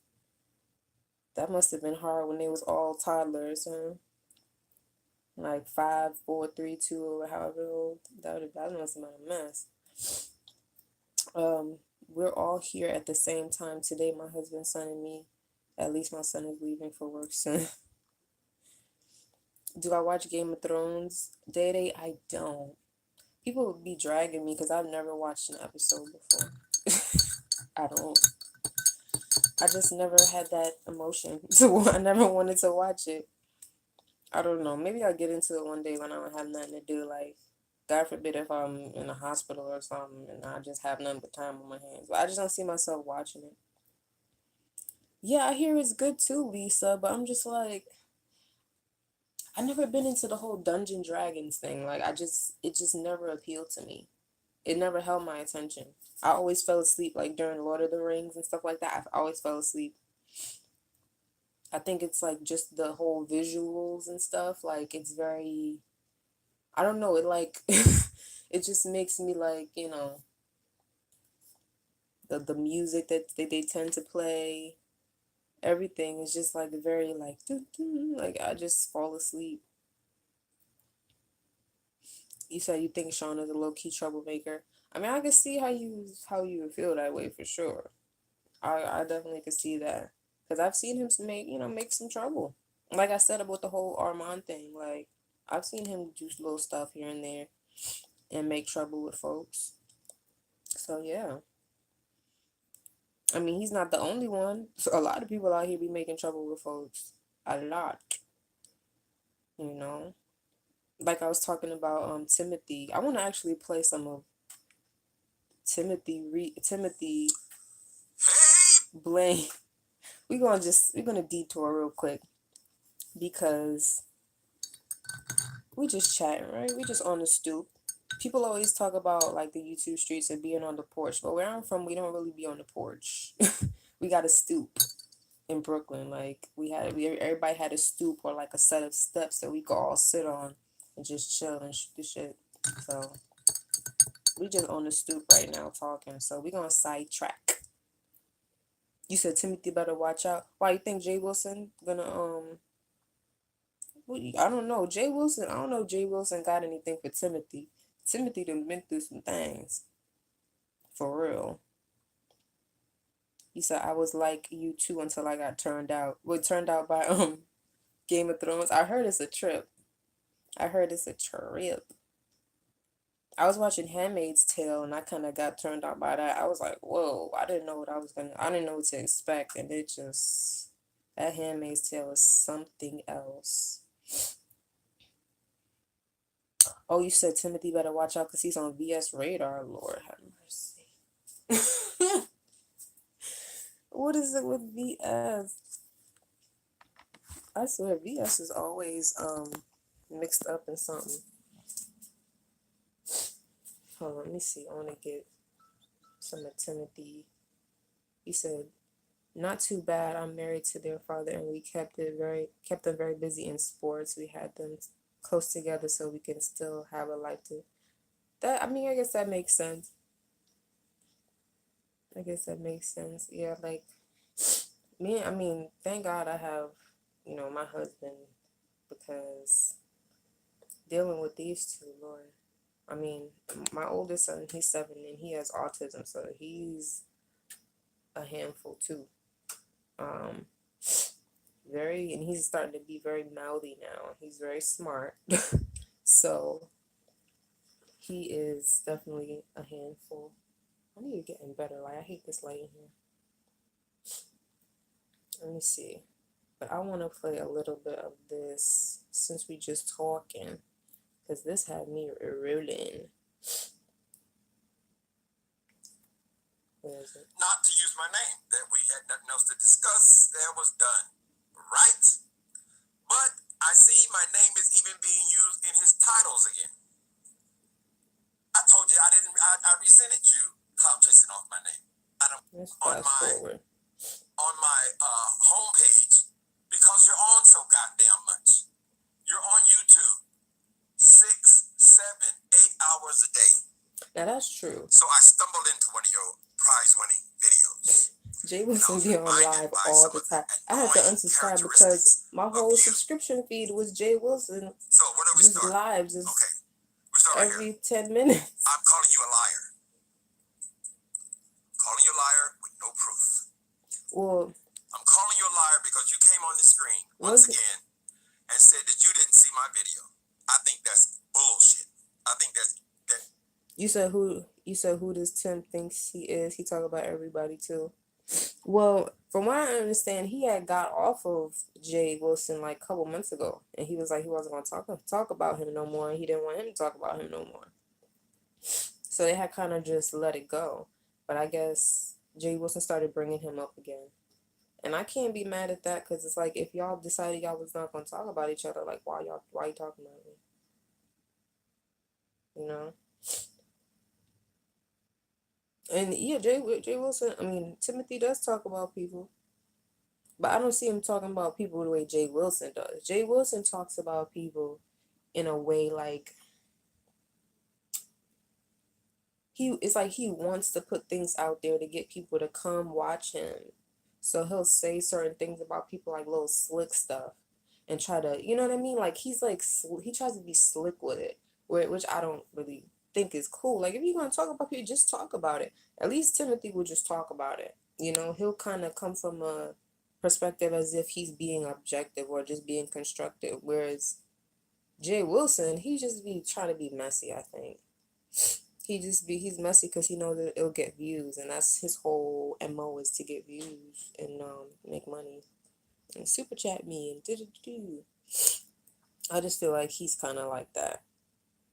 That must have been hard when they was all toddlers, huh? Like 5, 4, 3, 2, or however old. That must have been a mess. We're all here at the same time today, my husband, son, and me. At least my son is leaving for work soon. Do I watch Game of Thrones? Day, I don't. People would be dragging me because I've never watched an episode before. I don't. I just never had that emotion. I never wanted to watch it. I don't know. Maybe I'll get into it one day when I don't have nothing to do. Like, God forbid if I'm in a hospital or something and I just have nothing but time on my hands. But I just don't see myself watching it. Yeah, I hear it's good too, Lisa, but I'm just like, I never been into the whole Dungeon Dragons thing. Like, it just never appealed to me. It never held my attention. I always fell asleep, like during Lord of the Rings and stuff like that. I always fell asleep. I think it's like just the whole visuals and stuff. Like, it's very, I don't know, it like, it just makes me like, the music that they tend to play. Everything is just like very like, like I just fall asleep. You said you think Sean is a low-key troublemaker. I mean, I can see how you would feel that way for sure. I definitely could see that because I've seen him make some trouble. Like I said about the whole Armand thing, like I've seen him do little stuff here and there and make trouble with folks. So yeah, I mean he's not the only one. So a lot of people out here be making trouble with folks. A lot, you know. Like I was talking about Timothy. I want to actually play some of Timothy Blaine. We're gonna detour real quick because we just chatting, right? We just on the stoop. People always talk about like the YouTube streets and being on the porch, but where I'm from, we don't really be on the porch. We got a stoop in Brooklyn. Like everybody had a stoop or like a set of steps that we could all sit on and just chill and shoot the shit. So we just on the stoop right now talking. So we gonna sidetrack. You said Timothy better watch out. Why you think Jay Wilson gonna I don't know. Jay Wilson, I don't know if Jay Wilson got anything for Timothy. Timothy done been through some things. For real. He said I was like you too until I got turned out. Well, turned out by Game of Thrones. I heard it's a trip. I heard it's a trip. I was watching Handmaid's Tale and I kind of got turned out by that. I was like, whoa, I didn't know what to expect. And that Handmaid's Tale is something else. Oh, you said Timothy better watch out because he's on VS Radar. Lord have mercy. What is it with VS? I swear VS is always mixed up in something. Hold on, let me see. I want to get some of Timothy. He said, "Not too bad. I'm married to their father, and we kept them very busy in sports. We had them close together so we can still have a life to." I mean, I guess that makes sense. Yeah, like me. I mean, thank God I have, my husband because dealing with these two, Lord. I mean, my oldest son, he's 7 and he has autism, so he's a handful too. And he's starting to be very mouthy now. He's very smart. So he is definitely a handful. I need to get in better light. I hate this light in here. Let me see. But I want to play a little bit of this since we just talking. Because this had me rolling. Where is it? Not to use my name. That we had nothing else to discuss. That was done. Right? But I see my name is even being used in his titles again. I told you I resented you cloud chasing off my name. Let's fast forward. On my homepage because you're on so goddamn much. You're on YouTube 6, 7, 8 hours a day. Now that's true. So I stumbled into one of your prize-winning videos. Jay Wilson be on live all the time. I had to unsubscribe because my whole subscription feed was Jay Wilson. So where do we just start? live, just okay. We start every right 10 minutes. I'm calling you a liar. Calling you a liar with no proof. Well, I'm calling you a liar because you came on the screen once again and said that you didn't see my video. I think that's bullshit. I think that. You said who does Tim thinks he is? He talk about everybody too. Well, from what I understand, he had got off of Jay Wilson like a couple months ago, and he was like he wasn't gonna talk about him no more, and he didn't want him to talk about him no more. So they had kind of just let it go. But I guess Jay Wilson started bringing him up again, and I can't be mad at that because it's like if y'all decided y'all was not gonna talk about each other, like why you talking about me? You know. And yeah, Jay Wilson, I mean, Timothy does talk about people, but I don't see him talking about people the way Jay Wilson does. Jay Wilson talks about people in a way like it's like he wants to put things out there to get people to come watch him. So he'll say certain things about people like little slick stuff and try to, you know what I mean? Like he's like he tries to be slick with it, which I don't really think is cool. Like if you're gonna talk about people, just talk about it. At least Timothy will just talk about it. You know, he'll kind of come from a perspective as if he's being objective or just being constructive. Whereas Jay Wilson, he just be trying to be messy, I think. He's messy because he knows that it'll get views, and that's his whole MO is to get views and make money and super chat me and do. I just feel like he's kind of like that.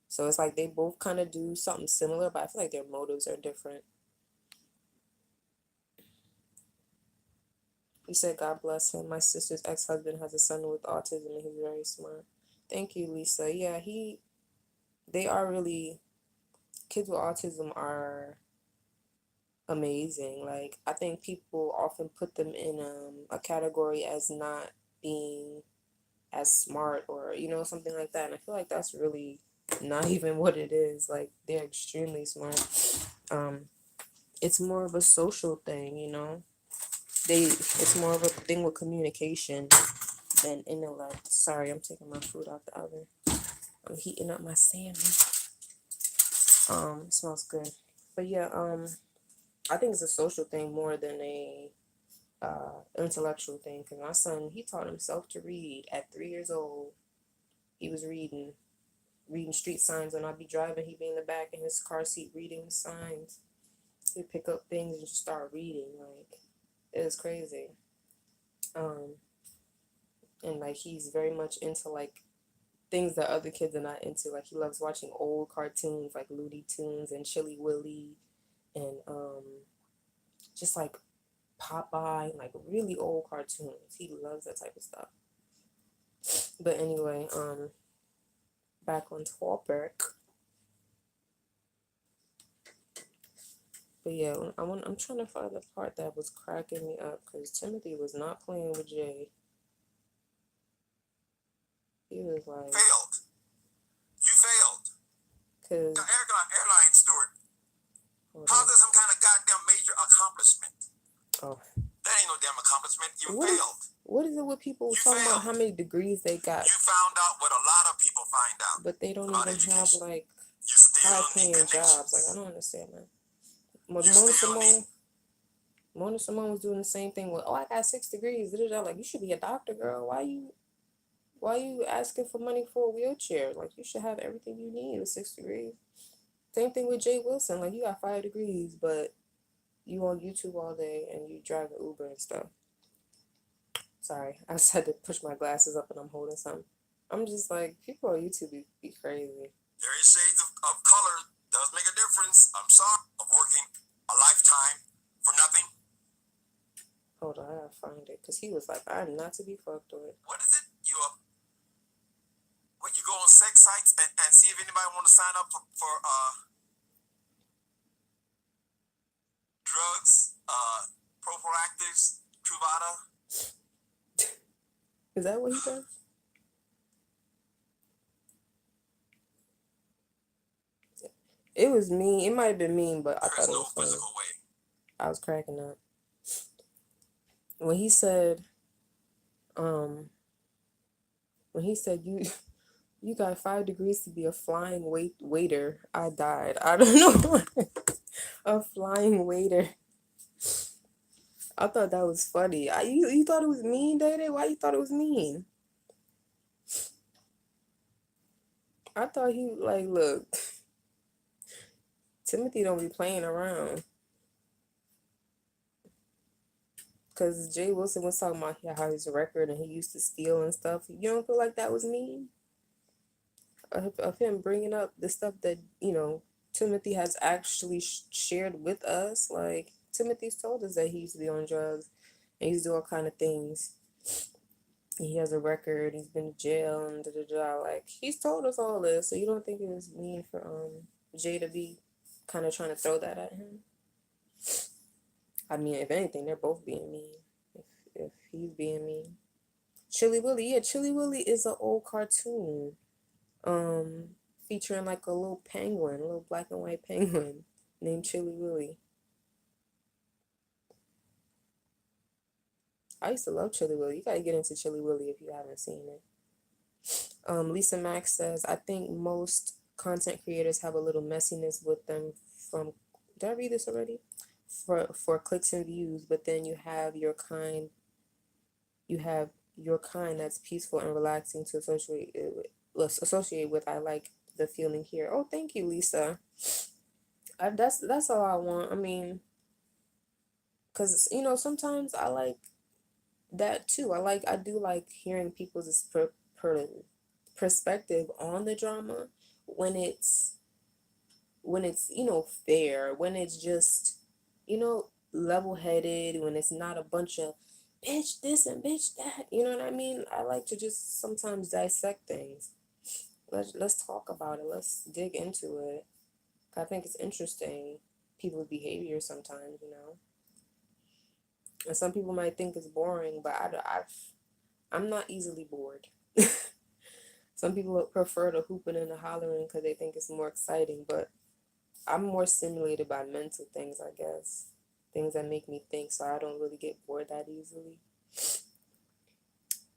So it's like they both kind of do something similar, but I feel like their motives are different. He said, God bless him. My sister's ex-husband has a son with autism and he's very smart. Thank you, Lisa. Yeah, they are really, kids with autism are amazing. Like, I think people often put them in a category as not being as smart or, something like that. And I feel like that's really not even what it is. Like, they're extremely smart. It's more of a social thing, it's more of a thing with communication than intellect. Sorry, I'm taking my food out the oven. I'm heating up my salmon. It smells good. But yeah, I think it's a social thing more than a intellectual thing. Because my son, he taught himself to read at 3 years old. He was reading street signs, and I'd be driving. He'd be in the back in his car seat reading the signs. He'd pick up things and just start reading. Like, it was crazy. And like he's very much into like things that other kids are not into. Like he loves watching old cartoons like Looney Tunes and Chilly Willy and just like Popeye, like really old cartoons. He loves that type of stuff. But anyway, back on topic. But yeah, I'm trying to find the part that was cracking me up because Timothy was not playing with Jay. He was like, failed. You failed. Cause airline steward. How's that some kind of goddamn major accomplishment? Oh. That ain't no damn accomplishment. You failed. What is it with people talking about how many degrees they got? You found out what a lot of people find out. But they don't even have like high paying jobs. Like I don't understand that. Mona Simone was doing the same thing with, I got 6 degrees. Like, you should be a doctor, girl. Why you asking for money for a wheelchair? Like, you should have everything you need with 6 degrees. Same thing with Jay Wilson. Like, you got 5 degrees, but you on YouTube all day and you drive an Uber and stuff. Sorry, I just had to push my glasses up and I'm holding something. I'm just like, people on YouTube be crazy. There is shades of color. Does make a difference. I'm sorry. Of working a lifetime for nothing. Hold on, I gotta find it. Because he was like, I'm not to be fucked with. What is it? You go on sex sites and see if anybody want to sign up for drugs, prophylactics, Truvada. Is that what he does? It was mean. It might have been mean, but I There thought is it no was funny. physical way. I was cracking up when he said, um, when he said you got 5 degrees to be a flying waiter. I died. I don't know. A flying waiter. I thought that was funny. You thought it was mean, Day? Why you thought it was mean? I thought he like look. Timothy don't be playing around. Cause Jay Wilson was talking about how his record and he used to steal and stuff. You don't feel like that was mean? Of him bringing up the stuff that Timothy has actually shared with us. Like Timothy's told us that he used to be on drugs and he used to do all kind of things. He has a record. He's been to jail and da da da. Like he's told us all this. So you don't think it was mean for Jay to be kind of trying to throw that at him? I mean, if anything, they're both being mean. If he's being mean, Chilly Willy, yeah, Chilly Willy is an old cartoon. Featuring like a little penguin, a little black and white penguin named Chilly Willy. I used to love Chilly Willy. You gotta get into Chilly Willy if you haven't seen it. Lisa Max says, I think most content creators have a little messiness with them from, did I read this already? For clicks and views, but then you have your kind that's peaceful and relaxing to associate with. I like the feeling here. Oh, thank you, Lisa. That's all I want. I mean, because sometimes I like that too. I do like hearing people's perspective on the drama when it's fair, when it's just level headed, when it's not a bunch of bitch this and bitch that. You know what I mean? I like to just sometimes dissect things. Let's talk about it. Let's dig into it. I think it's interesting people's behavior sometimes. And some people might think it's boring, but I'm not easily bored. Some people prefer the hooping and the hollering because they think it's more exciting, but I'm more stimulated by mental things, I guess. Things that make me think, so I don't really get bored that easily.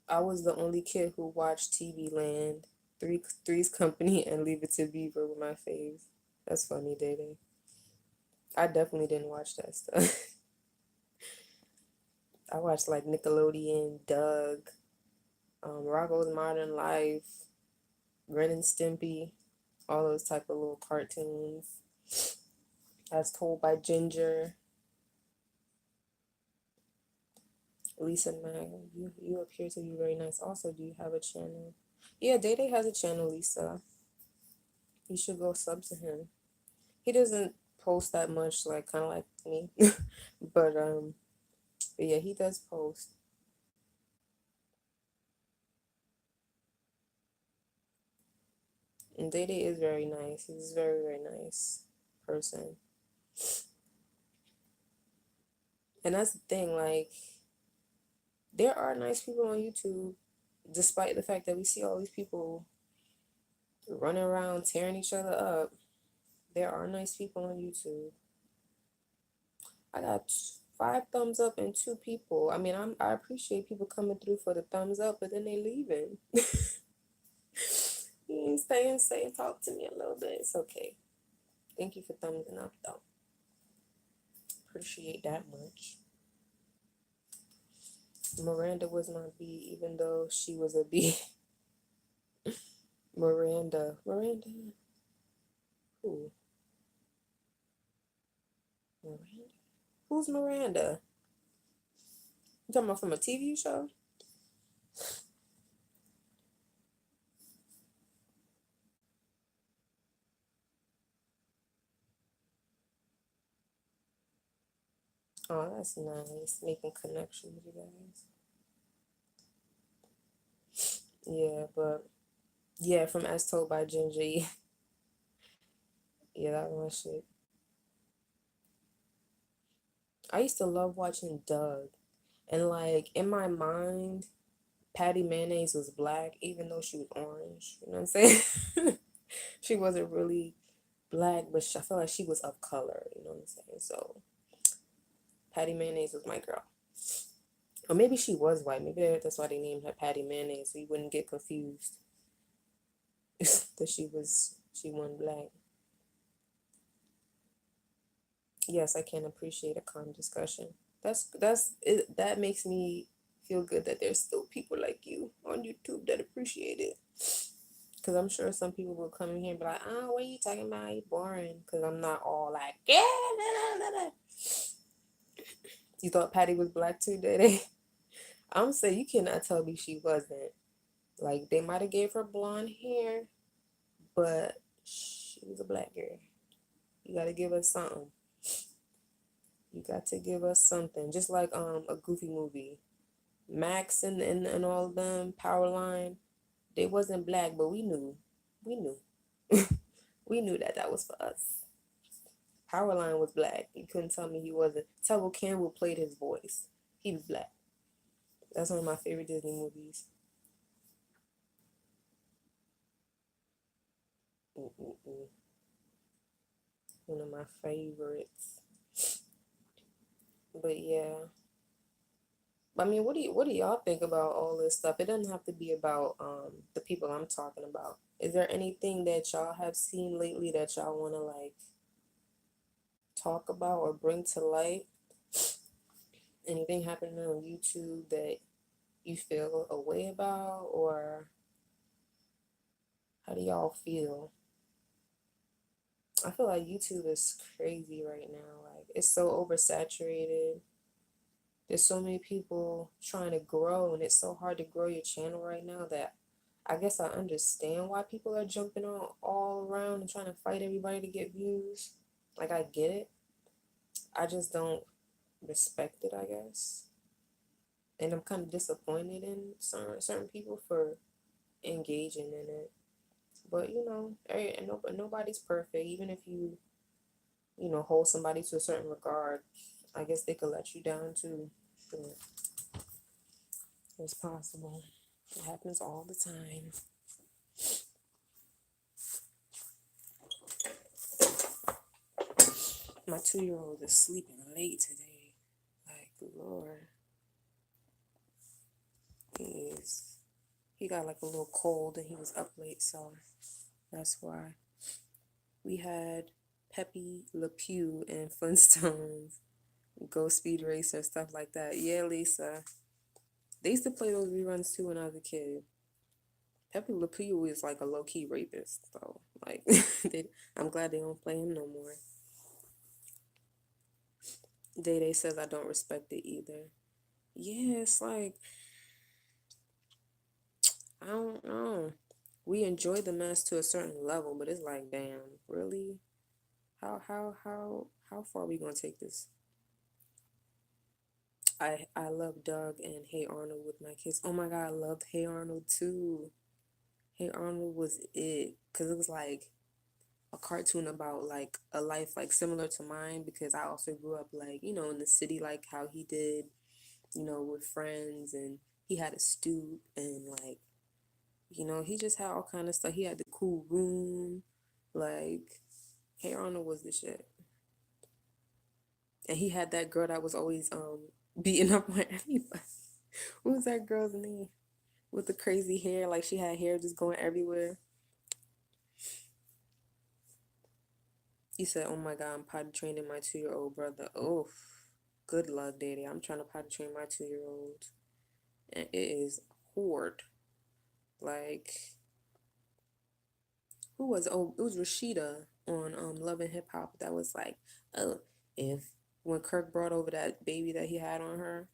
I was the only kid who watched TV Land, Three's Company, and Leave It to Beaver with my faves. That's funny, Day. I definitely didn't watch that stuff. I watched like Nickelodeon, Doug, Rocko's Modern Life, Ren and Stimpy, all those type of little cartoons. As told by Ginger. Lisa Mag, you appear to be very nice. Also, do you have a channel? Yeah, Day Day has a channel, Lisa. You should go sub to him. He doesn't post that much, like kind of like me, but yeah, he does post. And Day Day is very nice. He's a very very nice person. And that's the thing, like there are nice people on YouTube, despite the fact that we see all these people running around tearing each other up. There are nice people on YouTube. I got 5 thumbs up and 2 people. I mean, I appreciate people coming through for the thumbs up, but then they leaving. You ain't staying, say, talk to me a little bit. It's okay. Thank you for thumbsing up, though. Appreciate that much. Miranda was my B, even though she was a B. Miranda. Who? Miranda? Who's Miranda? You talking about from a TV show? Oh, that's nice. Making connections with you guys. Yeah, but yeah, from As Told by Ginger. Yeah, that was my shit. I used to love watching Doug. And like in my mind, Patty Mayonnaise was black, even though she was orange. You know what I'm saying? She wasn't really black, but I feel like she was of color. You know what I'm saying? So Patty Mayonnaise was my girl. Or maybe she was white. Maybe that's why they named her Patty Mayonnaise, so you wouldn't get confused that she won black. Yes, I can appreciate a calm discussion. That makes me feel good that there's still people like you on YouTube that appreciate it. Cause I'm sure some people will come in here and be like, "Oh, what are you talking about? You boring." Cause I'm not all like, "Yeah." Da, da, da, da." You thought Patty was black too, did they? I'm saying you cannot tell me she wasn't. Like they might have gave her blonde hair, but she was a black girl. You gotta give us something. You got to give us something. Just like a Goofy movie. Max and all of them, Powerline, they wasn't black, but we knew. We knew. We knew that that was for us. Powerline was black. You couldn't tell me he wasn't. Tevil Campbell played his voice. He was black. That's one of my favorite Disney movies. Mm-mm-mm. One of my favorites. But yeah. I mean, what do y'all think about all this stuff? It doesn't have to be about the people I'm talking about. Is there anything that y'all have seen lately that y'all want to like talk about or bring to light? Anything happening on YouTube that you feel a way about, or how do y'all feel? I feel like YouTube is crazy right now. Like it's so oversaturated. There's so many people trying to grow, and it's so hard to grow your channel right now that I guess I understand why people are jumping on all around and trying to fight everybody to get views. Like I get it. I just don't respect it, I guess. And I'm kind of disappointed in certain people for engaging in it. But you know, nobody's perfect. Even if you hold somebody to a certain regard, I guess they could let you down too. But it's possible. It happens all the time. My 2-year-old is sleeping late today. Like, Lord. He got like a little cold and he was up late, so that's why. We had Pepe Le Pew and Flintstones, Go Speed Racer, stuff like that. Yeah, Lisa. They used to play those reruns too when I was a kid. Pepe Le Pew was like a low-key rapist, so like I'm glad they don't play him no more. Day Day says I don't respect it either. Yeah, it's like I don't know. We enjoy the mess to a certain level, but it's like, damn, really? How far are we gonna take this? I love Doug and Hey Arnold with my kids. Oh my God, I loved Hey Arnold too. Hey Arnold was it, cause it was like a cartoon about like a life like similar to mine, because I also grew up like in the city, like how he did, with friends, and he had a stoop, and like he just had all kind of stuff. He had the cool room, like Hey Arnold was the shit. And he had that girl that was always beating up on everybody. What was that girl's name? With the crazy hair, like she had hair just going everywhere. He said, "Oh my God, I'm potty training my 2-year-old brother." Oh, good luck, Daddy. I'm trying to potty train my 2-year-old, and it is hard. Like, who was? Oh, it was Rashida on Love and Hip Hop. That was like, oh, if when Kirk brought over that baby that he had on her,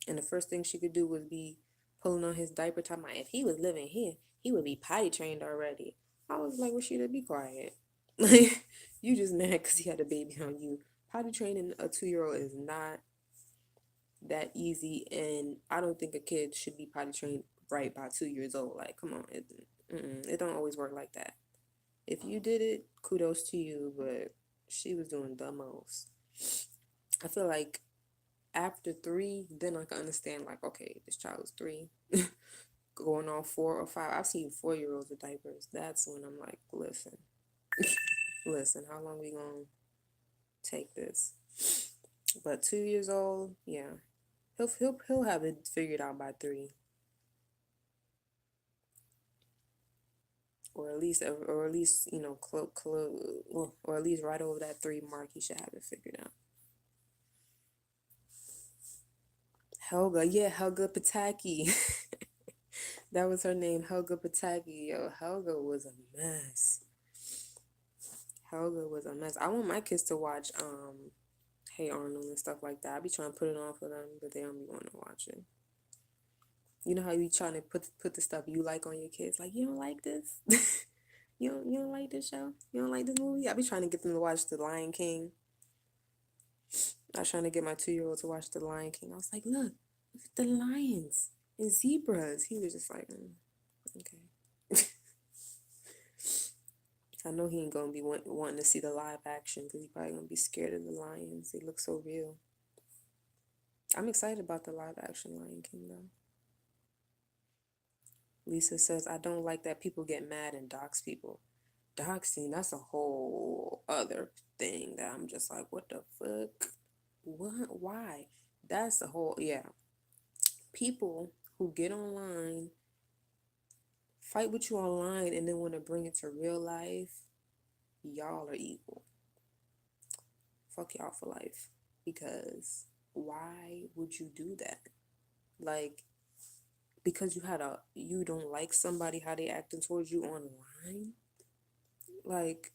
and the first thing she could do was be pulling on his diaper, talking about if he was living here, he would be potty trained already. I was like, Rashida, be quiet. Like, you just mad because he had a baby on you. Potty training a 2-year-old is not that easy, and I don't think a kid should be potty trained right by 2 years old. Like, come on, it don't always work like that. If you did it, kudos to you, but she was doing the most. I feel like after 3, then I can understand, like, okay, this child is 3, going on 4 or 5. I've seen 4-year-olds with diapers. That's when I'm like, listen, listen, how long we gonna take this? But 2 years old, yeah, he'll have it figured out by 3, or at least you know or at least right over that 3 mark. He should have it figured out. Helga, yeah, Helga Pataki. That was her name, Helga Pataki. Yo, Helga was a mess. Helga was a mess. I want my kids to watch Hey Arnold and stuff like that. I be trying to put it on for them, but they don't be wanting to watch it. You know how you trying to put the stuff you like on your kids? Like, you don't like this? you don't like this show? You don't like this movie? I be trying to get them to watch The Lion King. I was trying to get my 2-year-old to watch The Lion King. I was like, look at the lions and zebras. He was just like, okay. I know he ain't gonna be wanting to see the live action because he probably gonna be scared of the lions. They look so real. I'm excited about the live action Lion King though. Lisa says, I don't like that people get mad and dox people. Doxing, that's a whole other thing that I'm just like, what the fuck? What? Why? That's the whole, yeah. People who get online, fight with you online, and then want to bring it to real life, y'all are evil. Fuck y'all for life. Because why would you do that? Like, because you don't like somebody, how they acting towards you online? Like,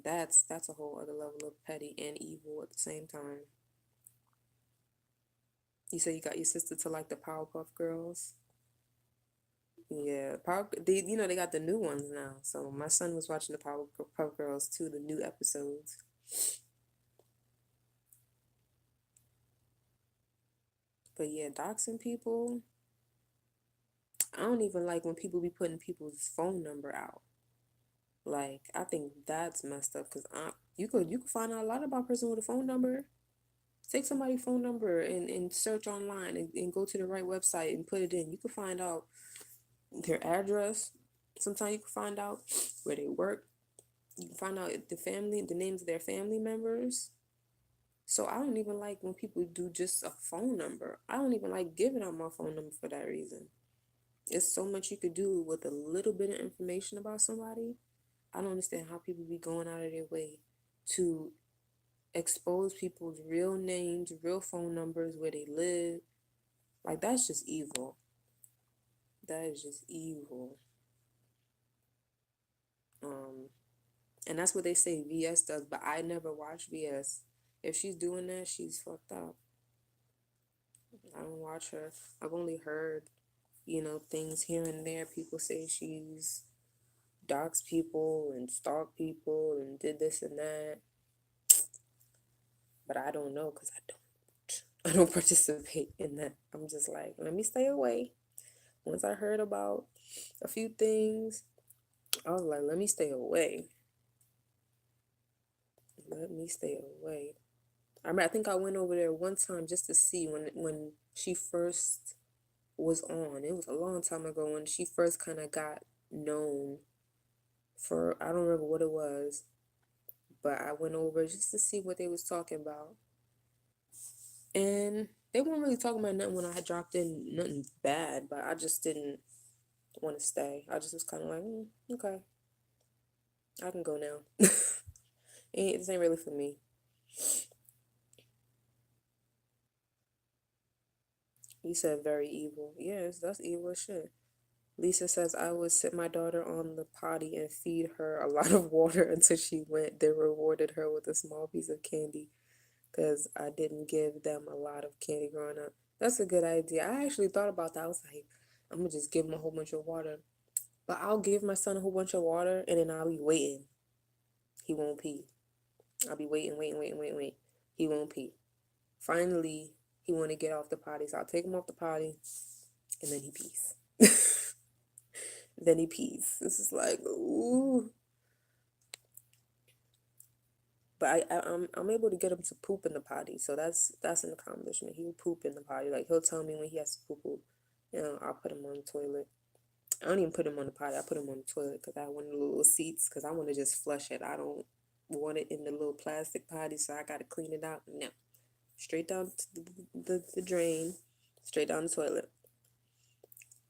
that's a whole other level of petty and evil at the same time. You say you got your sister to like the Powerpuff Girls? Yeah, they got the new ones now. So my son was watching the Powerpuff Girls too, the new episodes. But yeah, doxing people. I don't even like when people be putting people's phone number out. Like, I think that's messed up because you could find out a lot about a person with a phone number. Take somebody's phone number and search online and go to the right website and put it in. You can find out their address. Sometimes you can find out where they work. You can find out the names of their family members. So I don't even like when people do just a phone number. I don't even like giving out my phone number for that reason. It's so much you could do with a little bit of information about somebody. I don't understand how people be going out of their way to expose people's real names, real phone numbers, where they live. Like, that's just evil. That is just evil. And that's what they say VS does, but I never watch VS. If she's doing that, she's fucked up. I don't watch her. I've only heard, things here and there. People say she's doxed people and stalked people and did this and that. But I don't know because I don't participate in that. I'm just like, let me stay away. Once I heard about a few things, I was like, let me stay away. Let me stay away. I think I went over there one time just to see when she first was on. It was a long time ago when she first kind of got known for, I don't remember what it was, but I went over just to see what they was talking about. And they weren't really talking about nothing when I had dropped in, nothing bad, but I just didn't want to stay. I just was kind of like, okay, I can go now. This ain't really for me. You said very evil. Yes, that's evil as shit. Lisa says, I would sit my daughter on the potty and feed her a lot of water until she went. They rewarded her with a small piece of candy because I didn't give them a lot of candy growing up. That's a good idea. I actually thought about that. I was like, I'm going to just give him a whole bunch of water. But I'll give my son a whole bunch of water and then I'll be waiting. He won't pee. I'll be waiting. He won't pee. Finally, he want to get off the potty. So I'll take him off the potty and then he pees. Then he pees. This is like, ooh. But I'm able to get him to poop in the potty, so that's an accomplishment. He'll poop in the potty. Like, he'll tell me when he has to poop. I'll put him on the toilet. I don't even put them on the potty. I put them on the toilet because I have one of the little seats because I want to just flush it. I don't want it in the little plastic potty, so I got to clean it out. No. Straight down to the drain, straight down the toilet.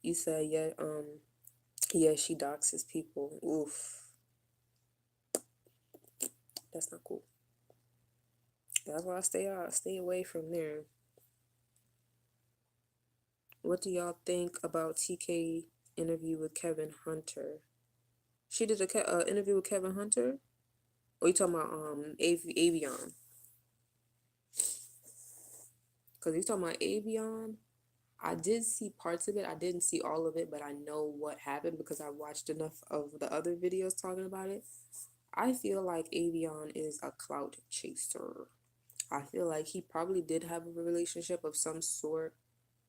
You said, yeah, she doxes people. Oof. That's not cool. That's why I stay away from there. What do y'all think about TK interview with Kevin Hunter? She did a interview with Kevin Hunter? Or you talking about Avion? Because you talking about Avion, I did see parts of it. I didn't see all of it, but I know what happened because I watched enough of the other videos talking about it. I feel like Avion is a clout chaser. I feel like he probably did have a relationship of some sort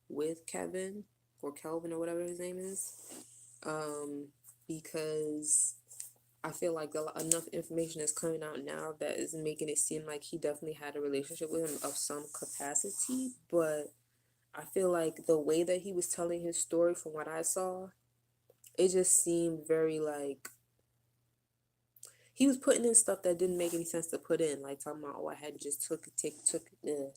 with Kevin or Kelvin or whatever his name is. Because I feel like enough information is coming out now that is making it seem like he definitely had a relationship with him of some capacity. But I feel like the way that he was telling his story, from what I saw, it just seemed very like he was putting in stuff that didn't make any sense to put in, like talking about, oh, I had just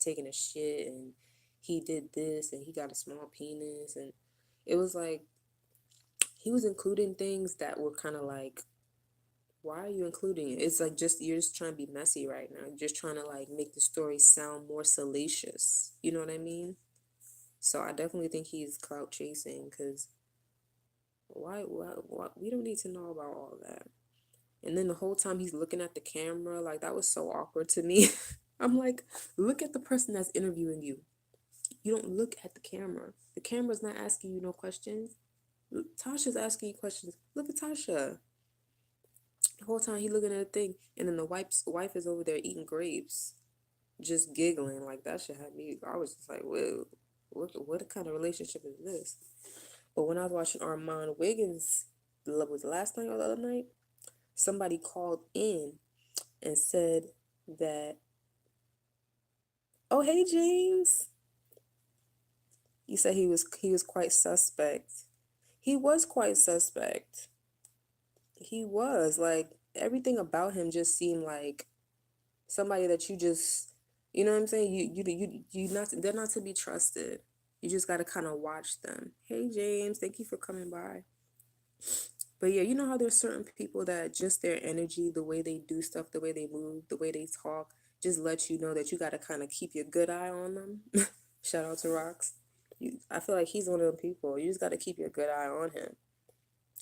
taken a shit and he did this and he got a small penis, and it was like he was including things that were kind of like, why are you including it? It's like you're just trying to be messy right now. You're just trying to like make the story sound more salacious. You know what I mean? So I definitely think he's clout chasing because why we don't need to know about all that. And then the whole time he's looking at the camera, like that was so awkward to me. I'm like, look at the person that's interviewing you. You don't look at the camera. The camera's not asking you no questions. Tasha's asking you questions. Look at Tasha. The whole time he looking at the thing, and then the wife is over there eating grapes, just giggling. Like that shit had me. I was just like, whoa, what kind of relationship is this? But when I was watching Armand Wiggins, was the last night or the other night, somebody called in and said that, oh hey James, you said he was quite suspect. He was quite suspect. He was like everything about him just seemed like somebody that you just, you know what I'm saying? You not, they're not to be trusted. You just got to kind of watch them. Hey James, thank you for coming by. But yeah, you know how there's certain people that just their energy, the way they do stuff, the way they move, the way they talk, just lets you know that you got to kind of keep your good eye on them. Shout out to Rox. I feel like he's one of them people. You just got to keep your good eye on him.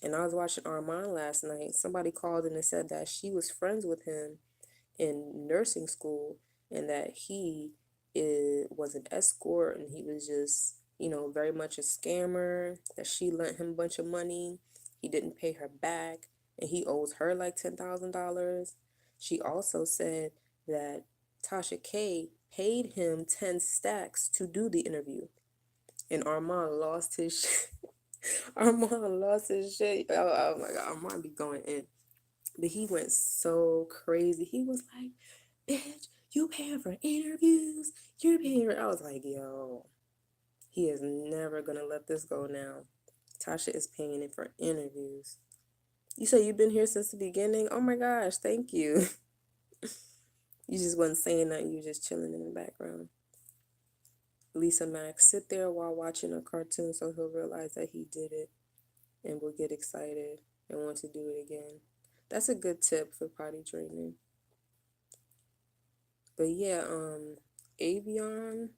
And I was watching Armand last night. Somebody called in and said that she was friends with him in nursing school and that was an escort and he was just, very much a scammer, that she lent him a bunch of money. He didn't pay her back and he owes her like $10,000. She also said that Tasha K paid him 10 stacks to do the interview. And Armand lost his shit. Armand lost his shit. Oh my God, Armand be going in. But he went so crazy. He was like, bitch, you paying for interviews? You're paying for... I was like, yo, he is never going to let this go now. Tasha is paying it for interviews. You say you've been here since the beginning? Oh my gosh, thank you. You just wasn't saying that. You were just chilling in the background. Lisa Max, sit there while watching a cartoon so he'll realize that he did it and will get excited and want to do it again. That's a good tip for potty training. But yeah, Avion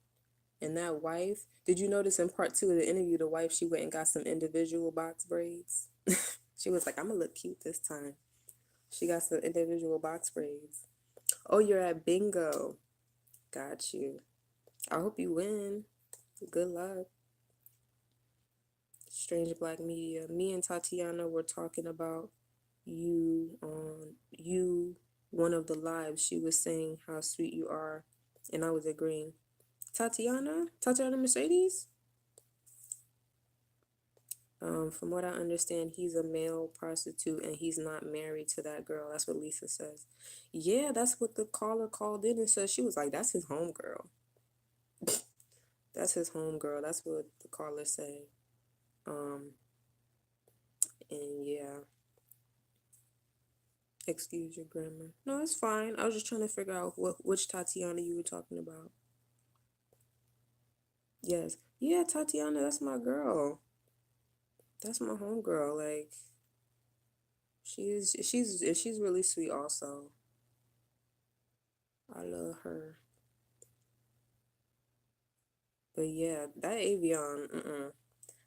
and that wife. Did you notice in part 2 of the interview, the wife, she went and got some individual box braids? She was like, I'm gonna look cute this time. She got some individual box braids. Oh, you're at bingo. Got you. I hope you win. Good luck. Strange Black Media. Me and Tatiana were talking about you on one of the lives. She was saying how sweet you are, and I was agreeing. Tatiana Mercedes. From what I understand, he's a male prostitute and he's not married to that girl. That's what Lisa says. Yeah, that's what the caller called in and said. She was like, that's his homegirl. That's his homegirl. That's what the caller said. And yeah, excuse your grammar. No, it's fine. I was just trying to figure out which Tatiana you were talking about. Yes. Yeah, Tatiana, that's my girl. That's my homegirl. Like, she's really sweet also. I love her. But yeah, that Avion,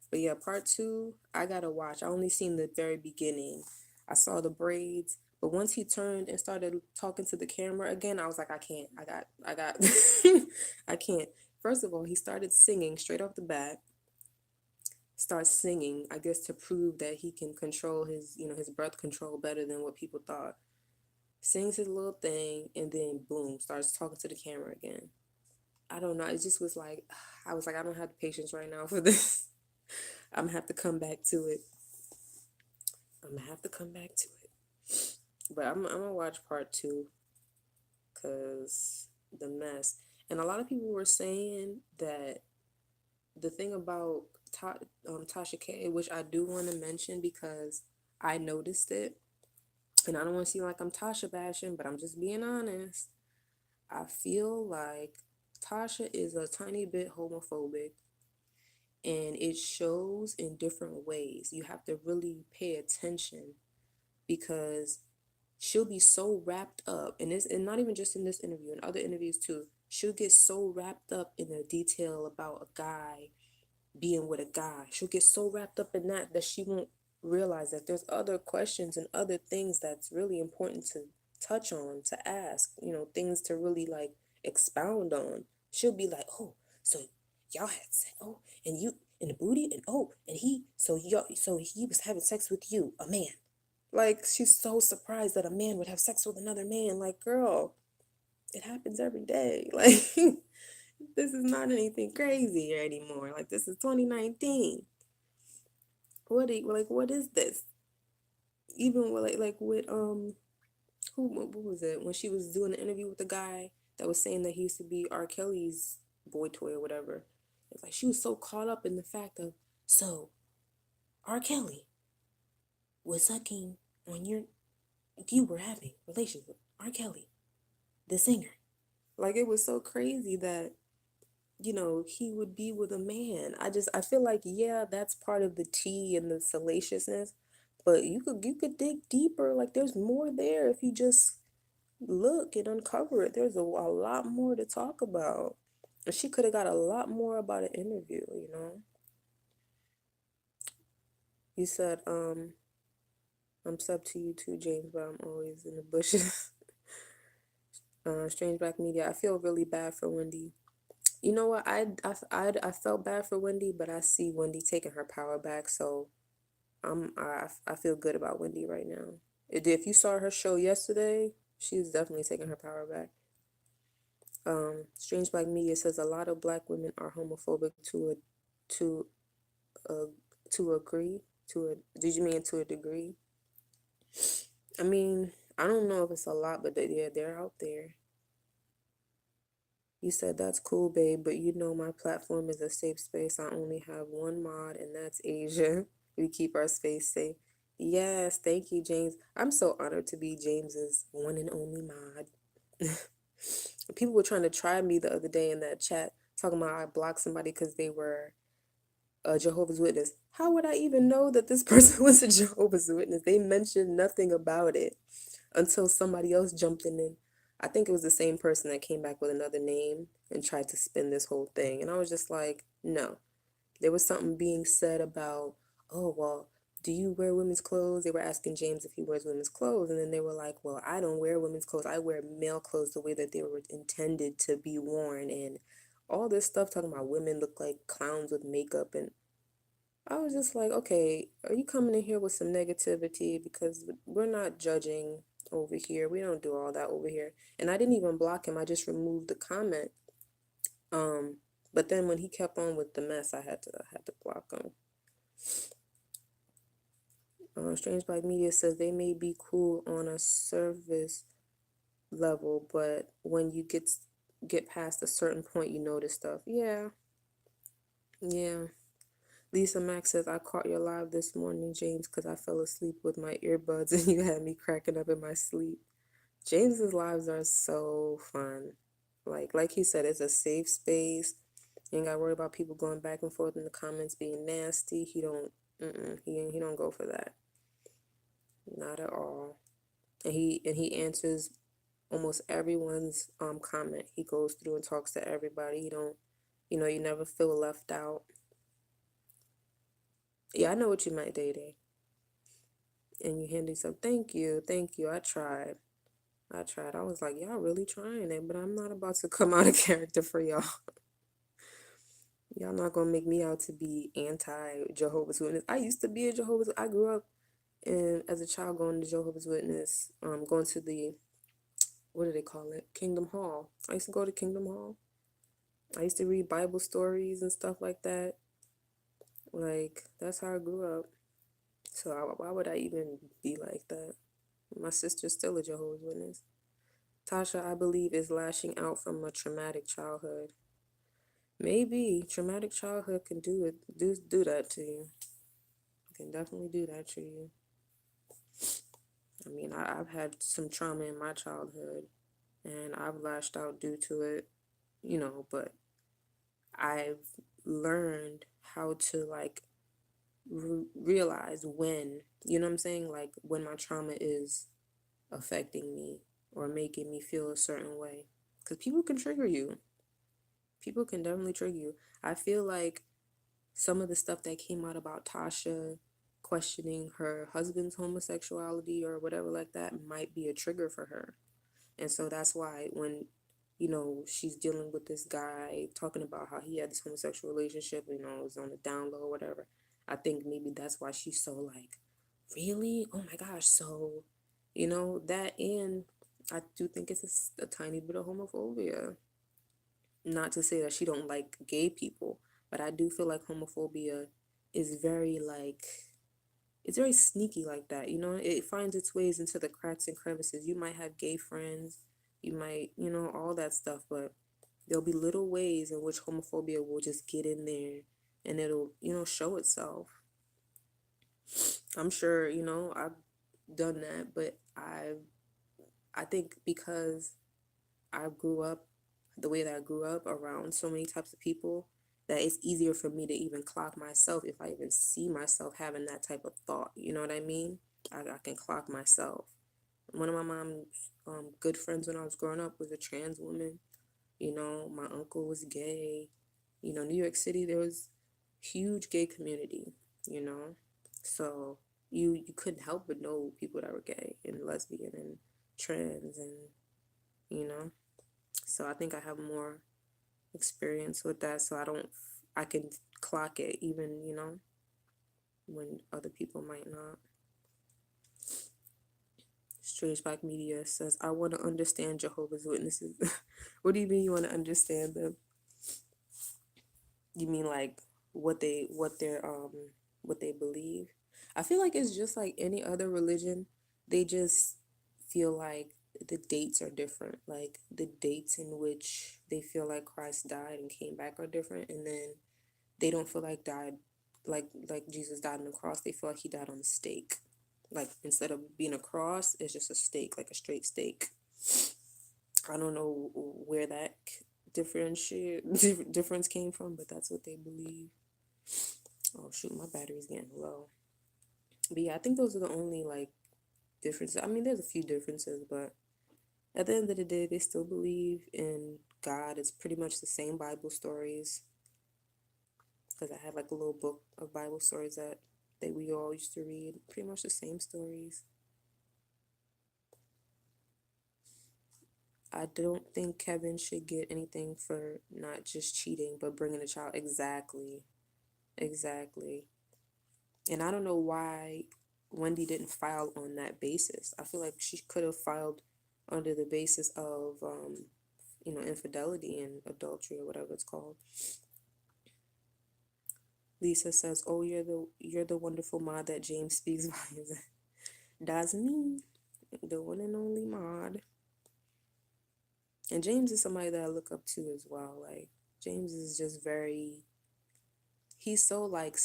But yeah, part two, I gotta watch. I only seen the very beginning. I saw the braids, but once he turned and started talking to the camera again, I was like, I can't. I got, I can't. First of all, he started singing straight off the bat. Starts singing, I guess, to prove that he can control his breath control better than what people thought. Sings his little thing, and then boom, starts talking to the camera again. I don't know. It just was like, I was like, I don't have the patience right now for this. I'm gonna have to come back to it. But I'm gonna watch part two because the mess. And a lot of people were saying that the thing about Tasha K, which I do want to mention because I noticed it, and I don't want to seem like I'm Tasha bashing, but I'm just being honest. I feel like Tasha is a tiny bit homophobic, and it shows in different ways. You have to really pay attention because she'll be so wrapped up in this, and not even just in this interview, in other interviews too. She'll get so wrapped up in the detail about a guy being with a guy. She'll get so wrapped up in that she won't realize that there's other questions and other things that's really important to touch on, to ask, things to really like expound on. She'll be like, oh, so y'all had sex, oh, and you in the booty, and oh, and so he was having sex with you, a man. Like, she's so surprised that a man would have sex with another man. Like, girl, it happens every day. Like, this is not anything crazy anymore. Like, this is 2019. What is this? Even with what was it? When she was doing an interview with the guy that was saying that he used to be R. Kelly's boy toy or whatever. It's like she was so caught up in the fact of, so R. Kelly was sucking on you were having relations with R. Kelly, the singer. Like, it was so crazy that, he would be with a man. I feel like, yeah, that's part of the tea and the salaciousness, but you could dig deeper. Like, there's more there if you just look and uncover it. There's a lot more to talk about. And she could have got a lot more about an interview. You said, I'm sub to you too, James, but I'm always in the bushes. Strange Black Media. I feel really bad for Wendy. You know what? I felt bad for Wendy, but I see Wendy taking her power back, so I feel good about Wendy right now. If you saw her show yesterday, she's definitely taking her power back. Strange Black Media says a lot of black women are homophobic to a to agree to a. Did you mean to a degree? I mean, I don't know if it's a lot, but they're out there. You said that's cool, babe, but my platform is a safe space. I only have one mod, and that's Asia. We keep our space safe. Yes, thank you, James. I'm so honored to be James's one and only mod. People were trying to try me the other day in that chat, talking about I blocked somebody because they were a Jehovah's Witness. How would I even know that this person was a Jehovah's Witness? They mentioned nothing about it until somebody else jumped in and I think it was the same person that came back with another name and tried to spin this whole thing. And I was just like, no. There was something being said about, oh, well, do you wear women's clothes? They were asking James if he wears women's clothes. And then they were like, well, I don't wear women's clothes. I wear male clothes the way that they were intended to be worn. And all this stuff talking about women look like clowns with makeup. And I was just like, okay, are you coming in here with some negativity? Because we're not judging over here. We don't do all that over here. And I didn't even block him. I just removed the comment. But then when he kept on with the mess, I had to block him. Strange Black Media says they may be cool on a service level, but when you get past a certain point, you notice stuff. Yeah. Lisa Max says, I caught your live this morning, James, because I fell asleep with my earbuds and you had me cracking up in my sleep. James's lives are so fun. Like he said, it's a safe space. You ain't got to worry about people going back and forth in the comments being nasty. He don't go for that. Not at all. And he answers almost everyone's comment. He goes through and talks to everybody. He don't, you never feel left out. Yeah, I know what you meant, Day Day. And you handy some, thank you. I tried. I was like, y'all really trying it, but I'm not about to come out of character for y'all. Y'all not gonna make me out to be anti-Jehovah's Witness. I used to be a Jehovah's. I grew up as a child going to Jehovah's Witness, going to the, what do they call it? Kingdom Hall. I used to go to Kingdom Hall. I used to read Bible stories and stuff like that. Like, that's how I grew up. So why would I even be like that? My sister's still a Jehovah's Witness. Tasha, I believe, is lashing out from a traumatic childhood. Maybe traumatic childhood can do that to you. It can definitely do that to you. I mean, I've had some trauma in my childhood, and I've lashed out due to it, but I've learned how to, like, realize when, you know what I'm saying? Like, when my trauma is affecting me or making me feel a certain way. Because people can trigger you. People can definitely trigger you. I feel like some of the stuff that came out about Tasha questioning her husband's homosexuality or whatever like that might be a trigger for her. And so that's why when, she's dealing with this guy talking about how he had this homosexual relationship, it was on the down low or whatever. I think maybe that's why she's so like, really? Oh my gosh. So, that, and I do think it's a tiny bit of homophobia. Not to say that she don't like gay people, but I do feel like homophobia is very like, it's very sneaky like that, it finds its ways into the cracks and crevices. You might have gay friends, you might, all that stuff, but there'll be little ways in which homophobia will just get in there and it'll, show itself. I'm sure, I've done that, but I think because I grew up the way that I grew up around so many types of people, that it's easier for me to even clock myself if I even see myself having that type of thought. You know what I mean? I can clock myself. One of my mom's good friends when I was growing up was a trans woman. My uncle was gay. New York City, there was huge gay community, So you couldn't help but know people that were gay and lesbian and trans and, So I think I have more experience with that, so I can clock it even, when other people might not. Strange Black Media says, I want to understand Jehovah's Witnesses. What do you mean you want to understand them? You mean like what they believe? I feel like it's just like any other religion. They just feel like the dates are different. Like the dates in which they feel like Christ died and came back are different, and then they don't feel like Jesus died on the cross. They feel like he died on the stake. Like instead of being a cross, it's just a stake, like a straight stake. I don't know where that difference came from, but that's what they believe. Oh shoot, my battery's getting low. But yeah, I think those are the only like differences. I mean, there's a few differences, but at the end of the day, they still believe in God. It's pretty much the same Bible stories. Because I had like a little book of Bible stories that we all used to read. Pretty much the same stories. I don't think Kevin should get anything for not just cheating, but bringing a child. Exactly. And I don't know why Wendy didn't file on that basis. I feel like she could have filed under the basis of, infidelity and adultery or whatever it's called. Lisa says, "Oh, you're the wonderful mod that James speaks volumes." That's me, the one and only mod. And James is somebody that I look up to as well. Like James is just very he's so like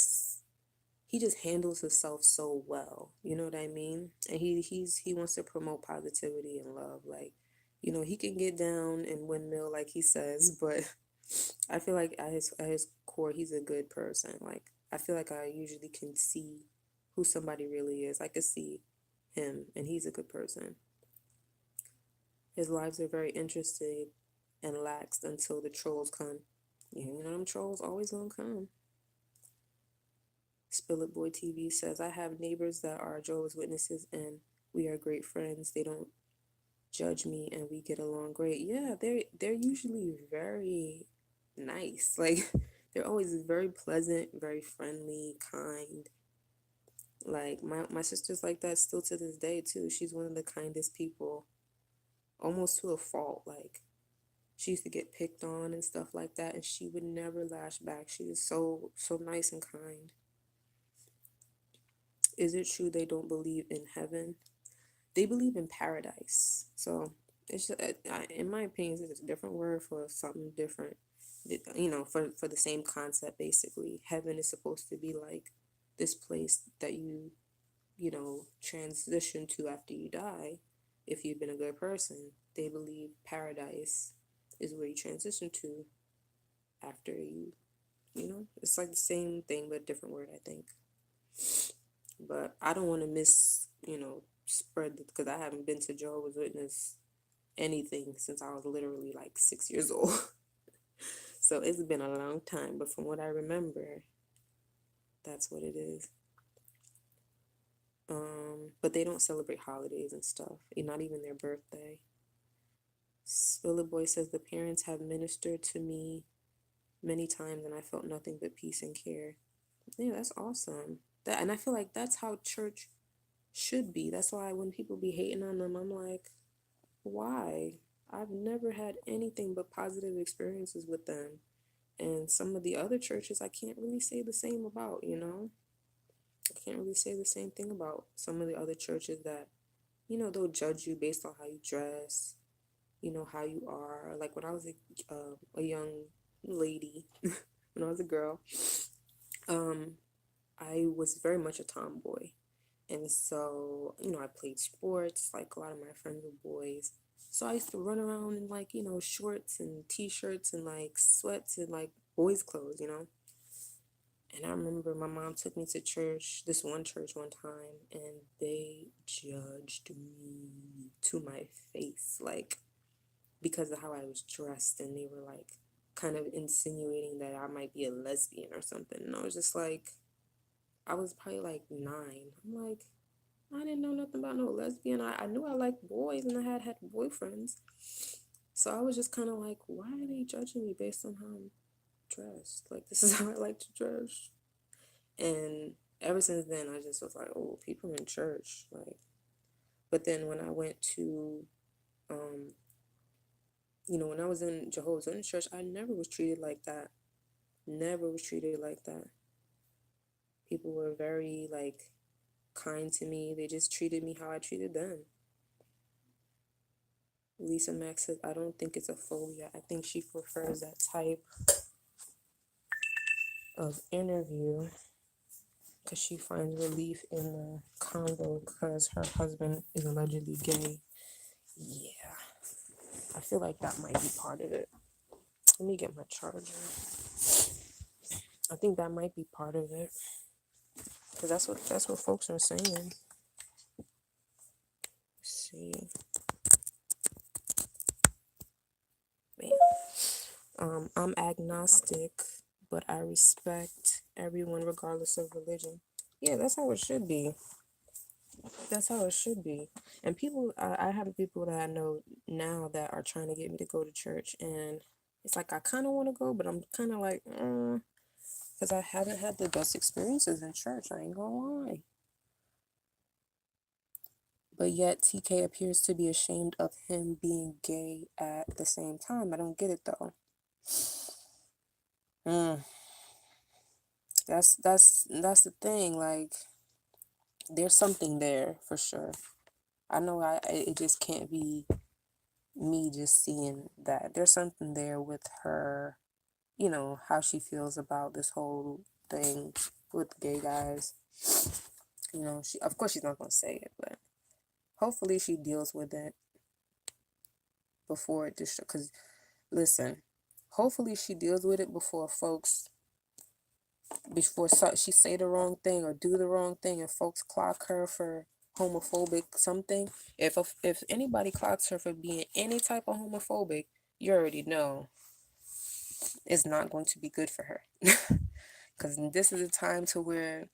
he just handles himself so well, you know what I mean? And he wants to promote positivity and love, like, you know, he can get down and windmill like he says, but I feel like at his core he's a good person. Like, I feel like I usually can see who somebody really is. I can see him, and he's a good person. His lives are very interested and laxed until the trolls come. Yeah, you know them trolls always gonna come. Spill It Boy TV says, I have neighbors that are Jehovah's Witnesses and we are great friends. They don't judge me and we get along great. Yeah, they're usually very nice. Like, they're always very pleasant, very friendly, kind. Like, my sister's like that still to this day too. She's one of the kindest people, almost to a fault. Like, she used to get picked on and stuff like that, and she would never lash back. She was so nice and kind. Is it true they don't believe in heaven? They believe in paradise. So it's just, in my opinion, it's a different word for something different. You know, for the same concept. Basically, heaven is supposed to be like this place that you know, transition to after you die. If you've been a good person, they believe paradise is where you transition to after you know, it's like the same thing but different word, I think. But I don't want to you know, spread it because I haven't been to Jehovah's Witness anything since I was literally like 6 years old. So it's been a long time, but from what I remember, that's what it is. But they don't celebrate holidays and stuff, not even their birthday. Spiller Boy says the parents have ministered to me many times and I felt nothing but peace and care. Yeah, that's awesome. And I feel like that's how church should be. That's why when people be hating on them, I'm like, why? I've never had anything but positive experiences with them. And some of the other churches I can't really say the same about, you know? I can't really say the same thing about some of the other churches that, you know, they'll judge you based on how you dress, you know, how you are. Like when I was a young lady, when I was a girl, I was very much a tomboy. And so, you know, I played sports, like a lot of my friends were boys. So I used to run around in like, you know, shorts and t-shirts and like sweats and like boys' clothes, you know. And I remember my mom took me to church, this one church one time, and they judged me to my face, like because of how I was dressed. And they were like kind of insinuating that I might be a lesbian or something. And I was just like, I was probably like 9. I'm like, I didn't know nothing about no lesbian. I knew I liked boys and I had boyfriends. So I was just kind of like, why are they judging me based on how I'm dressed? Like, this is how I like to dress. And ever since then, I just was like, oh, people in church. Like, but then when I went to, you know, when I was in Jehovah's Witness church, I never was treated like that. Never was treated like that. People were very, like, kind to me. They just treated me how I treated them. Lisa Max says, I don't think it's a phobia. I think she prefers that type of interview because she finds relief in the convo because her husband is allegedly gay. Yeah, I feel like that might be part of it. Let me get my charger. I think that might be part of it because that's what folks are saying. Let's see. I'm agnostic, but I respect everyone regardless of religion. Yeah, that's how it should be. That's how it should be. And people, I have people that I know now that are trying to get me to go to church, and it's like I kind of want to go, but I'm kind of like, because I haven't had the best experiences in church. I ain't gonna lie. But yet TK appears to be ashamed of him being gay at the same time. I don't get it though. That's the thing. Like, there's something there for sure. I know it just can't be me just seeing that. There's something there with her, you know, how she feels about this whole thing with gay guys. You know, of course she's not gonna say it, but hopefully she deals with it before it just. Because listen, hopefully she deals with it before she say the wrong thing or do the wrong thing, and folks clock her for homophobic something. If anybody clocks her for being any type of homophobic, you already know it's not going to be good for her. Because this is a time to where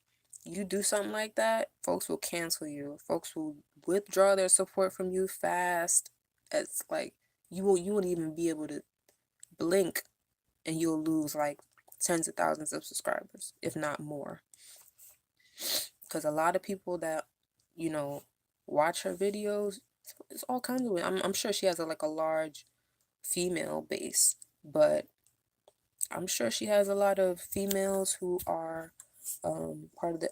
you do something like that, folks will cancel you. Folks will withdraw their support from you fast. It's like you won't even be able to blink, and you'll lose like tens of thousands of subscribers, if not more. Because a lot of people that, you know, watch her videos, it's all kinds of. I'm sure she has like a large female base, but I'm sure she has a lot of females who are part of the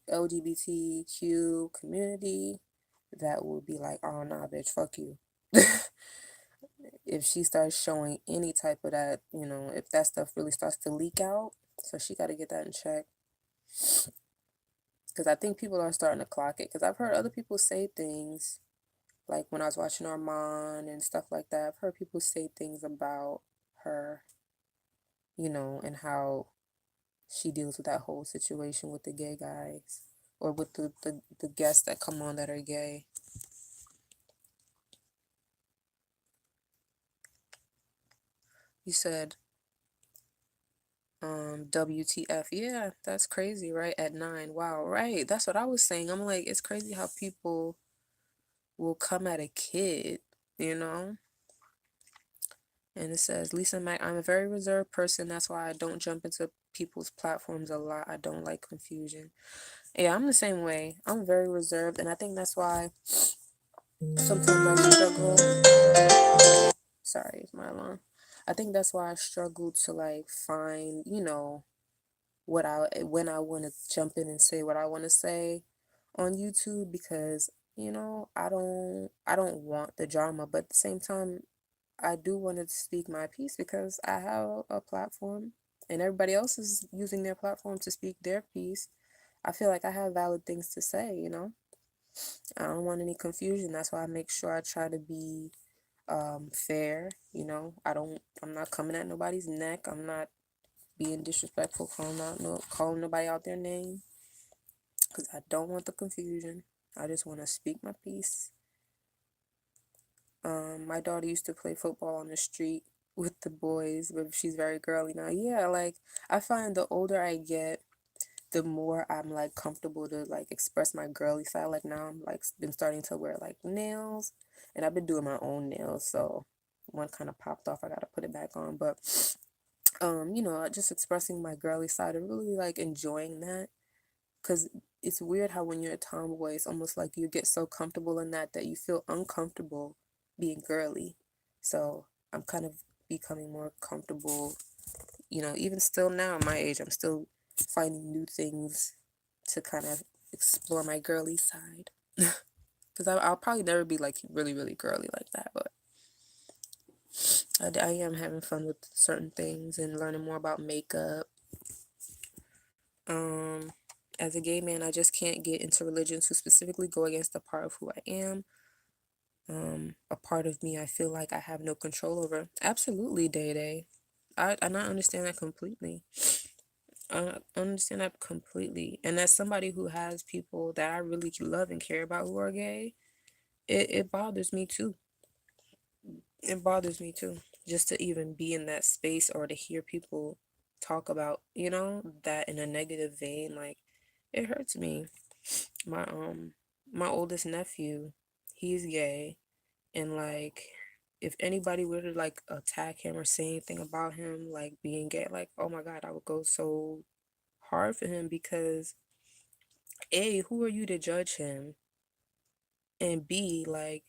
LGBTQ community that would be like, oh nah, bitch, fuck you. If she starts showing any type of that, you know, if that stuff really starts to leak out, so she got to get that in check. Because I think people are starting to clock it. Because I've heard other people say things, like when I was watching Armand and stuff like that, I've heard people say things about her, you know, and how she deals with that whole situation with the gay guys, or with the guests that come on that are gay. You said WTF. Yeah, that's crazy, right? At 9. Wow, right. That's what I was saying. I'm like, it's crazy how people will come at a kid, you know? And it says, Lisa Mack, I'm a very reserved person. That's why I don't jump into people's platforms a lot. I don't like confusion. Yeah, I'm the same way. I'm very reserved, and I think that's why sometimes I struggle. Sorry, it's my alarm. I think that's why I struggle to like find, you know, when I want to jump in and say what I want to say on YouTube, because, you know, I don't want the drama, but at the same time I do want to speak my piece because I have a platform and everybody else is using their platform to speak their piece. I feel like I have valid things to say, you know. I don't want any confusion. That's why I make sure I try to be fair, you know. I'm not coming at nobody's neck. I'm not being disrespectful, calling nobody out their name, because I don't want the confusion. I just want to speak my piece. My daughter used to play football on the street with the boys, but she's very girly now. Yeah, like I find the older I get, the more I'm like comfortable to like express my girly side. Like now I'm like been starting to wear like nails, and I've been doing my own nails, so one kind of popped off. I gotta put it back on, but you know, just expressing my girly side and really like enjoying that. Because it's weird how when you're a tomboy, it's almost like you get so comfortable in that you feel uncomfortable being girly. So I'm kind of becoming more comfortable, you know, even still now at my age, I'm still finding new things to kind of explore my girly side. Because I'll probably never be like really, really girly like that, but I am having fun with certain things and learning more about makeup. As a gay man, I just can't get into religion to specifically go against a part of who I am. A part of me I feel like I have no control over. Absolutely, Day Day. I not understand that completely. I understand that completely. And as somebody who has people that I really love and care about who are gay, it bothers me too. It bothers me too. Just to even be in that space or to hear people talk about, you know, that in a negative vein, like it hurts me. My my oldest nephew, he's gay, and like if anybody were to like attack him or say anything about him like being gay, like oh my god, I would go so hard for him, because A, who are you to judge him? And B, like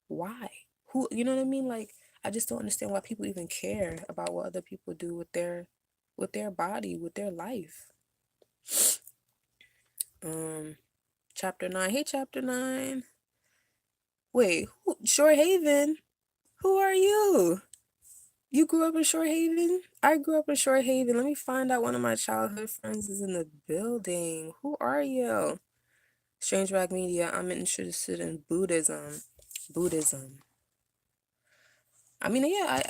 why? Who, you know what I mean? Like I just don't understand why people even care about what other people do with their body, with their life. Chapter 9. Hey, Chapter 9. Wait, Shore Haven? Who are you? You grew up in Short Haven? I grew up in Short Haven. Let me find out one of my childhood friends is in the building. Who are you? Strange Rock Media. I'm interested in Buddhism. Buddhism. I mean, yeah,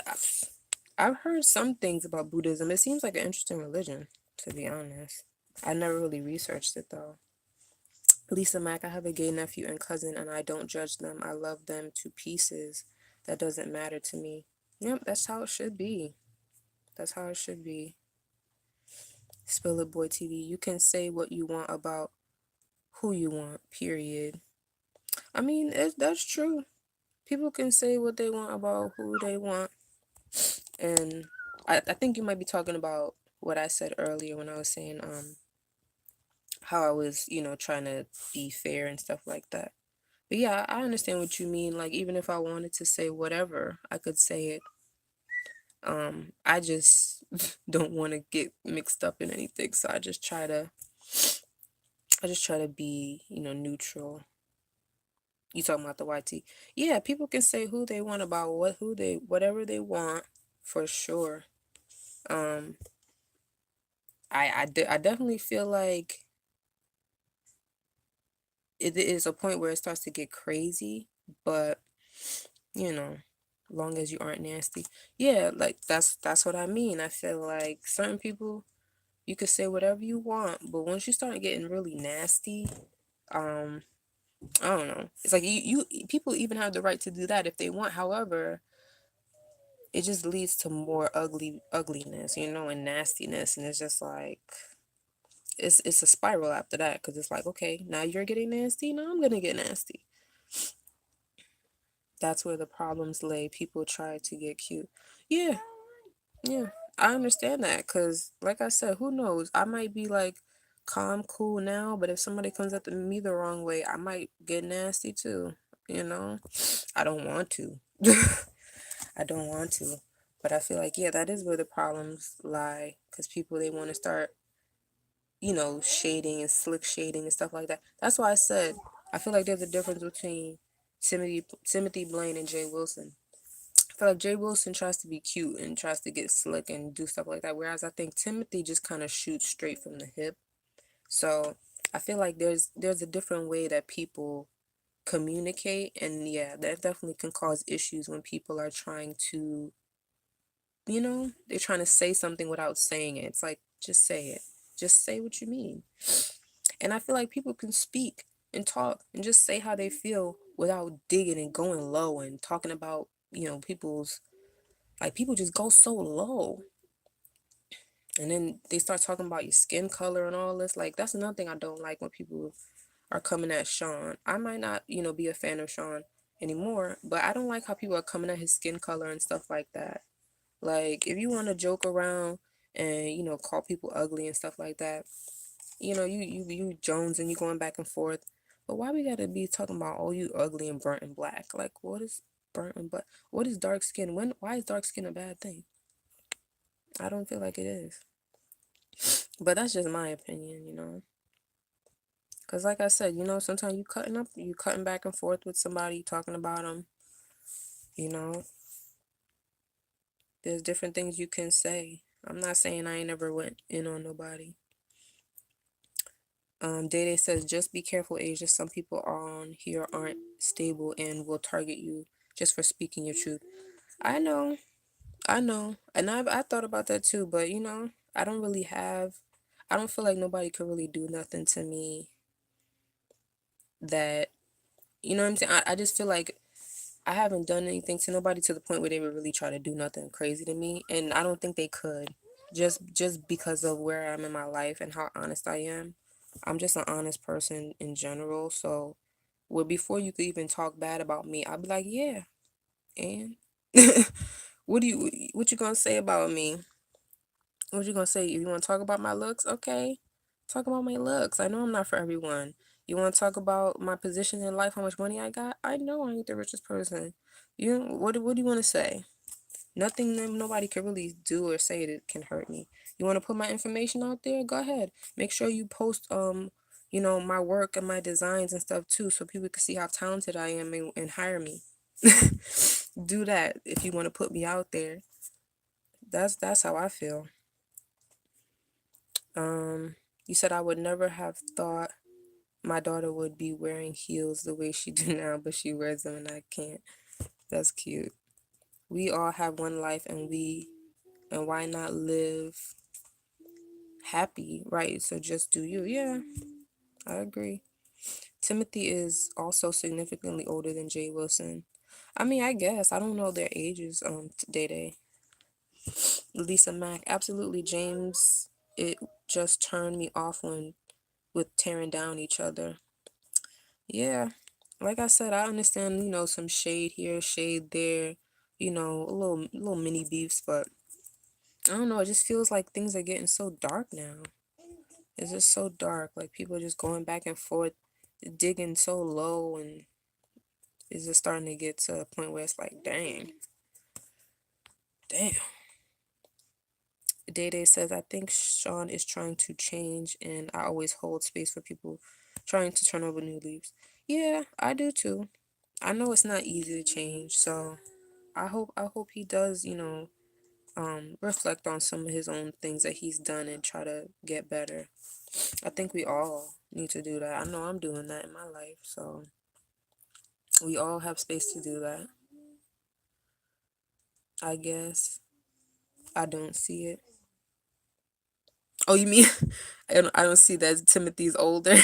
I've heard some things about Buddhism. It seems like an interesting religion, to be honest. I never really researched it though. Lisa Mack, I have a gay nephew and cousin, and I don't judge them. I love them to pieces. That doesn't matter to me. Yep, that's how it should be. That's how it should be. Spill It Boy TV. You can say what you want about who you want, period. I mean, that's true. People can say what they want about who they want. And I think you might be talking about what I said earlier when I was saying how I was, trying to be fair and stuff like that. But yeah, I understand what you mean. Like, even if I wanted to say whatever, I could say it. I just don't want to get mixed up in anything, so I just try to be, neutral. You talking about the YT? Yeah, people can say who they want about whatever they want, for sure. Um, I definitely feel like it is a point where it starts to get crazy, but you know, long as you aren't nasty. Yeah, like that's what I mean. I feel like certain people you could say whatever you want, but once you start getting really nasty, um, I don't know. It's like you people even have the right to do that if they want. However, it just leads to more ugliness, and nastiness, and it's just like it's a spiral after that because it's like, okay, now you're getting nasty, now I'm gonna get nasty. That's where the problems lay. People try to get cute. Yeah, yeah, I understand that because, like I said, who knows? I might be like calm, cool now, but if somebody comes at me the wrong way, I might get nasty too. You know, I don't want to. I don't want to, but I feel like, yeah, that is where the problems lie because people they want to start, shading and slick shading and stuff like that. That's why I said I feel like there's a difference between Timothy Blaine and Jay Wilson. I feel like Jay Wilson tries to be cute and tries to get slick and do stuff like that, whereas I think Timothy just kind of shoots straight from the hip. So I feel like there's a different way that people communicate, and yeah, that definitely can cause issues when people are trying to, they're trying to say something without saying it. It's like, just say it. Just say what you mean. And I feel like people can speak and talk and just say how they feel without digging and going low and talking about, people's, like, people just go so low. And then they start talking about your skin color and all this. Like, that's another thing I don't like when people are coming at Sean. I might not, be a fan of Sean anymore, but I don't like how people are coming at his skin color and stuff like that. Like, if you want to joke around and, call people ugly and stuff like that, you Jones and you going back and forth. But why we gotta be talking about, oh, you ugly and burnt and black? Like, what is burnt and black? What is dark skin? Why is dark skin a bad thing? I don't feel like it is. But that's just my opinion. Because like I said, sometimes you cutting back and forth with somebody, talking about them, you know. There's different things you can say. I'm not saying I ain't never went in on nobody. Day says, just be careful, Asia. Some people on here aren't stable and will target you just for speaking your truth. I know, and I thought about that too. But I don't really have. I don't feel like nobody could really do nothing to me that, what I'm saying. I just feel like I haven't done anything to nobody to the point where they would really try to do nothing crazy to me, and I don't think they could, just because of where I'm in my life and how honest I am. I'm just an honest person in general, so well, before you could even talk bad about me, I'd be like, yeah, and what you gonna say about me? What you gonna say? If you want to talk about my looks, okay, talk about my looks. I know I'm not for everyone. You want to talk about my position in life, how much money I got? I know I ain't the richest person. What do you want to say? Nothing that nobody can really do or say that can hurt me. You want to put my information out there? Go ahead. Make sure you post my work and my designs and stuff too, so people can see how talented I am and hire me. Do that if you want to put me out there. That's how I feel. You said I would never have thought my daughter would be wearing heels the way she do now, but she wears them and I can't. That's cute. We all have one life and why not live happy, right? So just do you. Yeah, I agree. Timothy is also significantly older than Jay Wilson. I mean, I guess. I don't know their ages, Day Day. Lisa Mack, absolutely. James, it just turned me off when with tearing down each other. Yeah, like I said, I understand, some shade here, shade there, a little mini beefs, but I don't know, it just feels like things are getting so dark now. It's just so dark, like people just going back and forth, digging so low, and it's just starting to get to a point where it's like, dang, damn. Day Day says, I think Sean is trying to change, and I always hold space for people trying to turn over new leaves. Yeah, I do too. I know it's not easy to change, so I hope he does, reflect on some of his own things that he's done and try to get better. I think we all need to do that. I know I'm doing that in my life, so we all have space to do that. I guess I don't see it. Oh, you mean I don't see that Timothy's older.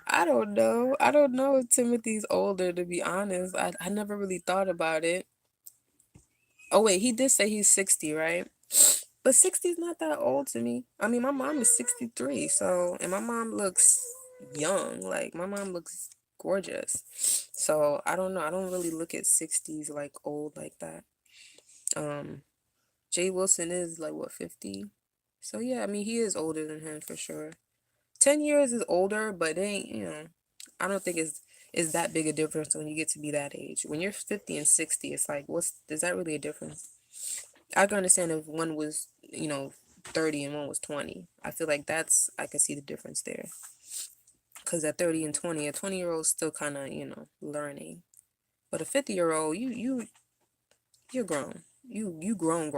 I don't know. I don't know if Timothy's older, to be honest. I never really thought about it. Oh wait, he did say he's 60, right? But 60 is not that old to me. I mean, my mom is 63, so, and my mom looks young. Like, my mom looks gorgeous. So, I don't know. I don't really look at 60s like old like that. Jay Wilson is like, what, 50? So, yeah, I mean, he is older than him for sure. 10 years is older, but it ain't, I don't think it's that big a difference when you get to be that age. When you're 50 and 60, it's like, is that really a difference? I can understand if one was, 30 and one was 20. I feel like I can see the difference there. Because at 30 and 20, a 20-year-old is still kind of, learning. But a 50-year-old, you're grown. You grown.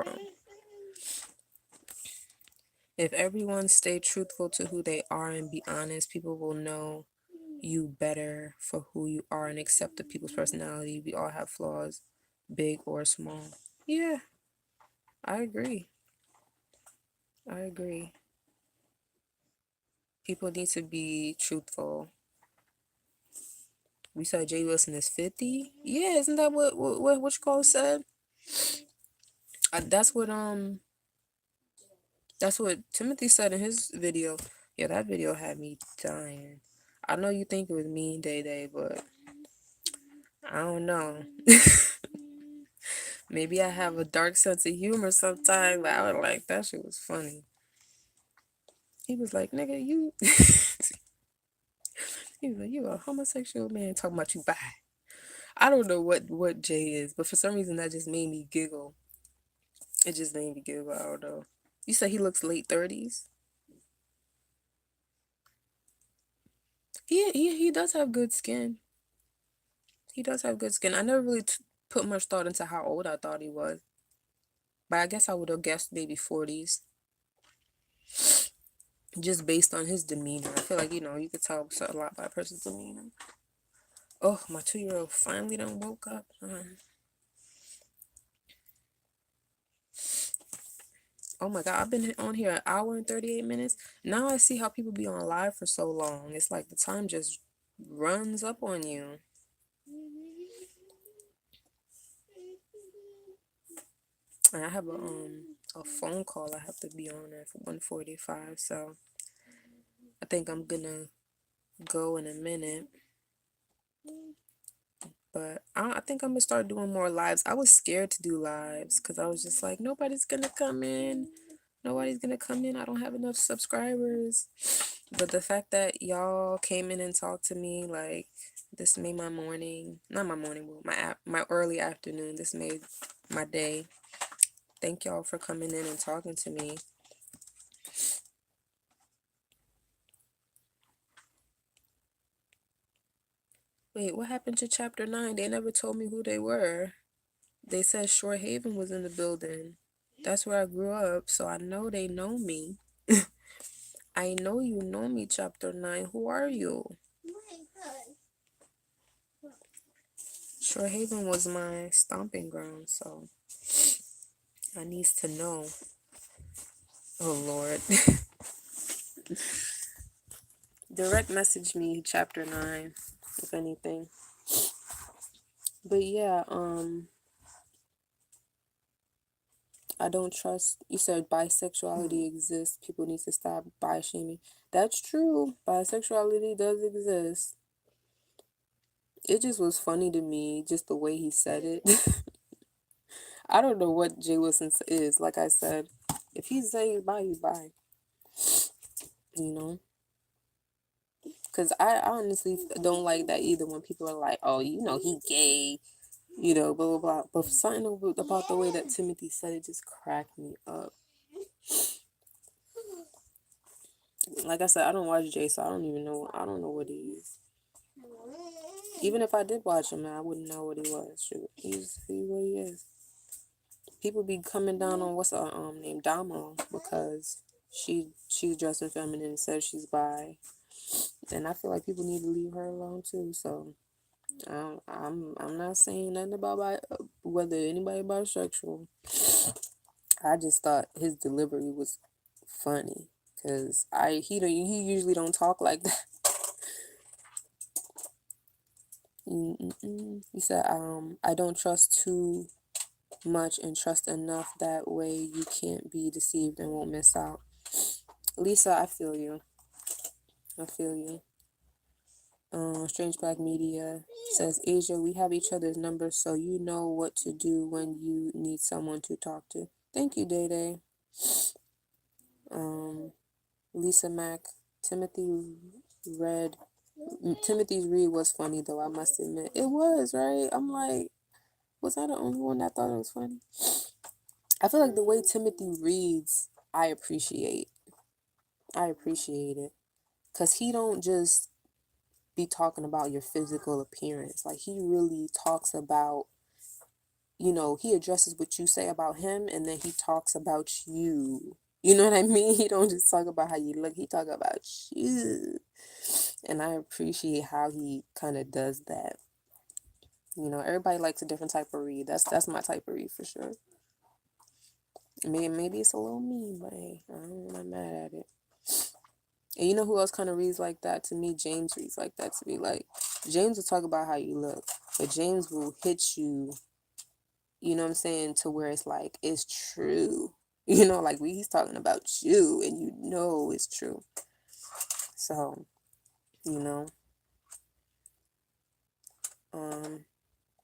If everyone stay truthful to who they are and be honest, people will know you better for who you are and accept the people's personality. We all have flaws, big or small. Yeah, I agree. I agree. People need to be truthful. We said Jay Wilson is 50. Yeah, isn't that what you call said? That's what Timothy said in his video. Yeah, that video had me dying. I know you think it was me, Day Day, but I don't know. Maybe I have a dark sense of humor sometimes, but I was like, that shit was funny. He was like, nigga, you he was like, you a homosexual man talking about you bi. I don't know what Jay is, but for some reason that just made me giggle. It just made me giggle. I don't know. You said he looks late 30s? He does have good skin. He does have good skin. I never really put much thought into how old I thought he was. But I guess I would have guessed maybe 40s. Just based on his demeanor. I feel like, you could tell a lot by a person's demeanor. Oh, my 2-year-old finally done woke up. Oh my God, I've been on here an hour and 38 minutes. Now I see how people be on live for so long. It's like the time just runs up on you. And I have a phone call I have to be on at 1:45, so I think I'm gonna go in a minute. But I think I'm gonna start doing more lives. I was scared to do lives because I was just like, nobody's gonna come in. Nobody's gonna come in. I don't have enough subscribers. But the fact that y'all came in and talked to me, like, this made my morning, not my morning, but my early afternoon. This made my day. Thank y'all for coming in and talking to me. Wait, what happened to chapter 9? They never told me who they were. They said Short Haven was in the building. That's where I grew up, so I know they know me. I know you know me, Chapter 9. Who are you? Short Haven was my stomping ground, so I needs to know. Oh, Lord. Direct message me, Chapter 9, if anything. But yeah, I don't trust. You said bisexuality exists. People need to stop bi shaming. That's true. Bisexuality does exist. It just was funny to me, just the way he said it. I don't know what Jay Wilson is. Like I said, if he's saying bi, he's bi. You know? Because I honestly don't like that either when people are like, oh, you know, he gay, you know, blah, blah, blah. But something about the way that Timothy said it just cracked me up. Like I said, I don't watch Jay, so I don't even know. I don't know what he is. Even if I did watch him, I wouldn't know what he was. Shoot, he's what he is. People be coming down on what's her name, Damo, because she's dressing feminine and says she's bi, and I feel like people need to leave her alone too. So I'm not saying nothing about whether anybody bisexual. I just thought his delivery was funny because he usually don't talk like that. He said I don't trust too much and trust enough, that way you can't be deceived and won't miss out. Lisa, I feel you. Strange Black Media says, Asia, we have each other's numbers, so you know what to do when you need someone to talk to. Thank you, Day Day. Lisa Mack, Timothy's read was funny though, I must admit. It was, right? I'm like, was I the only one that thought it was funny? I feel like the way Timothy reads, I appreciate it. Because he don't just be talking about your physical appearance. Like, he really talks about, you know, he addresses what you say about him, and then he talks about you. You know what I mean? He don't just talk about how you look. He talk about you. And I appreciate how he kind of does that. You know, everybody likes a different type of read. That's my type of read for sure. Maybe it's a little mean, but hey, I'm not mad at it. And you know who else kind of reads like that to me? James reads like that to me. Like, James will talk about how you look, but James will hit you, you know what I'm saying, to where it's like, it's true. You know, like he's talking about you and you know it's true. So, you know.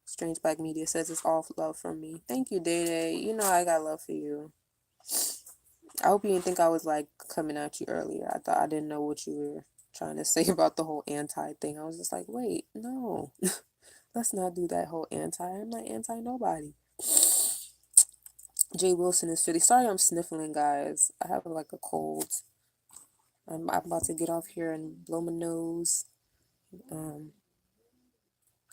Strange Black Media says it's all love from me. Thank you, Day Day. You know I got love for you. I hope you didn't think I was like coming at you earlier. I didn't know what you were trying to say about the whole anti thing. I was just like, wait, no. Let's not do that whole anti. I'm not anti nobody. Jay Wilson is 50. Sorry I'm sniffling, guys. I have like a cold. I'm about to get off here and blow my nose.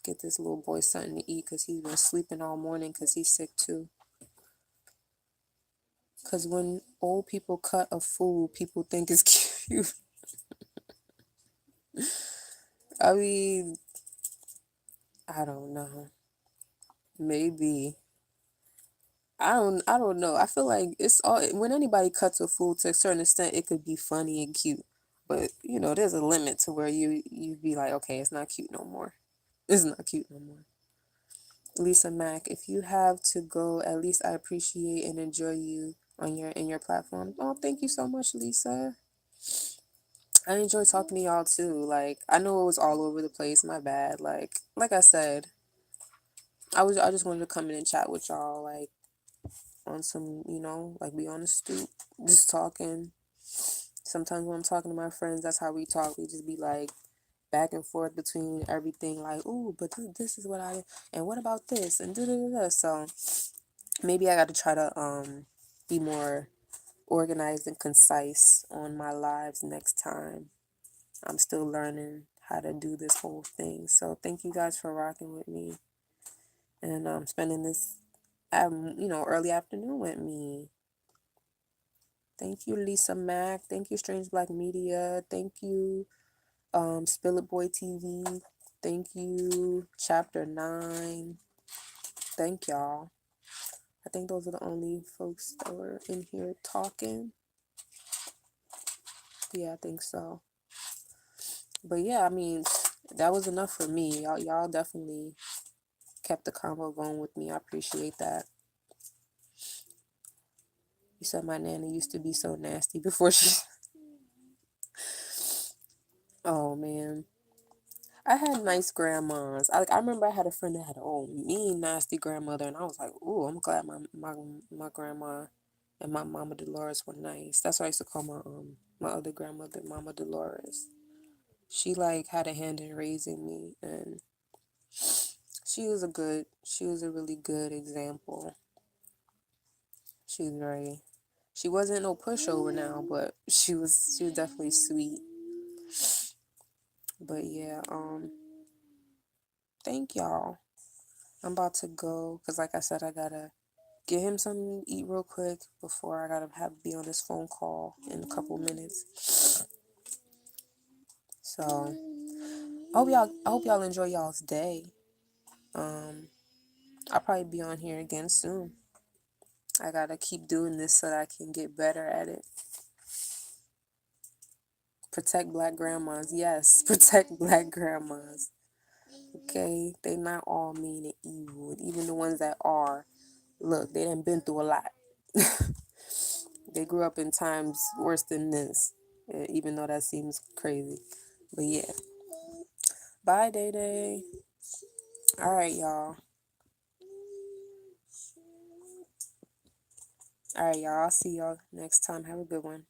Get this little boy something to eat because he's been sleeping all morning because he's sick too. Because when old people cut a fool, people think it's cute. I mean, I don't know. Maybe. I don't know. I feel like it's all, when anybody cuts a fool to a certain extent, it could be funny and cute. But, you know, there's a limit to where you be like, okay, it's not cute no more. It's not cute no more. Lisa Mack, if you have to go, at least I appreciate and enjoy you on your platform. Oh, thank you so much, Lisa. I enjoy talking to y'all too. Like, I know it was all over the place. My bad. Like I said, I just wanted to come in and chat with y'all, like, on some, you know, like, be on the stoop, just talking. Sometimes when I'm talking to my friends, that's how we talk. We just be like back and forth between everything. Like, ooh, but this is what and what about this and da da da da. So maybe I got to try to be more organized and concise on my lives next time. I'm still learning how to do this whole thing. So thank you guys for rocking with me and spending this early afternoon with me. Thank you, Lisa Mack. Thank you, Strange Black Media. Thank you, Spill It Boy TV. Thank you, Chapter 9. Thank y'all. I think those are the only folks that were in here talking. Yeah, I think so. But yeah, I mean, that was enough for me. Y'all definitely kept the convo going with me. I appreciate that. You said my nana used to be so nasty before she... Oh, man. I had nice grandmas. I remember I had a friend that had a mean, nasty grandmother, and I was like, ooh, I'm glad my grandma and my Mama Dolores were nice. That's what I used to call my other grandmother, Mama Dolores. She had a hand in raising me, and she was a really good example. She wasn't no pushover now, but she was definitely sweet. But yeah, thank y'all. I'm about to go, because like I said, I gotta get him something to eat real quick before I gotta be on this phone call in a couple minutes. So I hope y'all enjoy y'all's day. I'll probably be on here again soon. I gotta keep doing this so that I can get better at it. Protect black grandmas. Yes, protect black grandmas. Okay? They not all mean and evil. Even the ones that are, look, they done been through a lot. They grew up in times worse than this, even though that seems crazy. But yeah. Bye, Day Day. All right, y'all. I'll see y'all next time. Have a good one.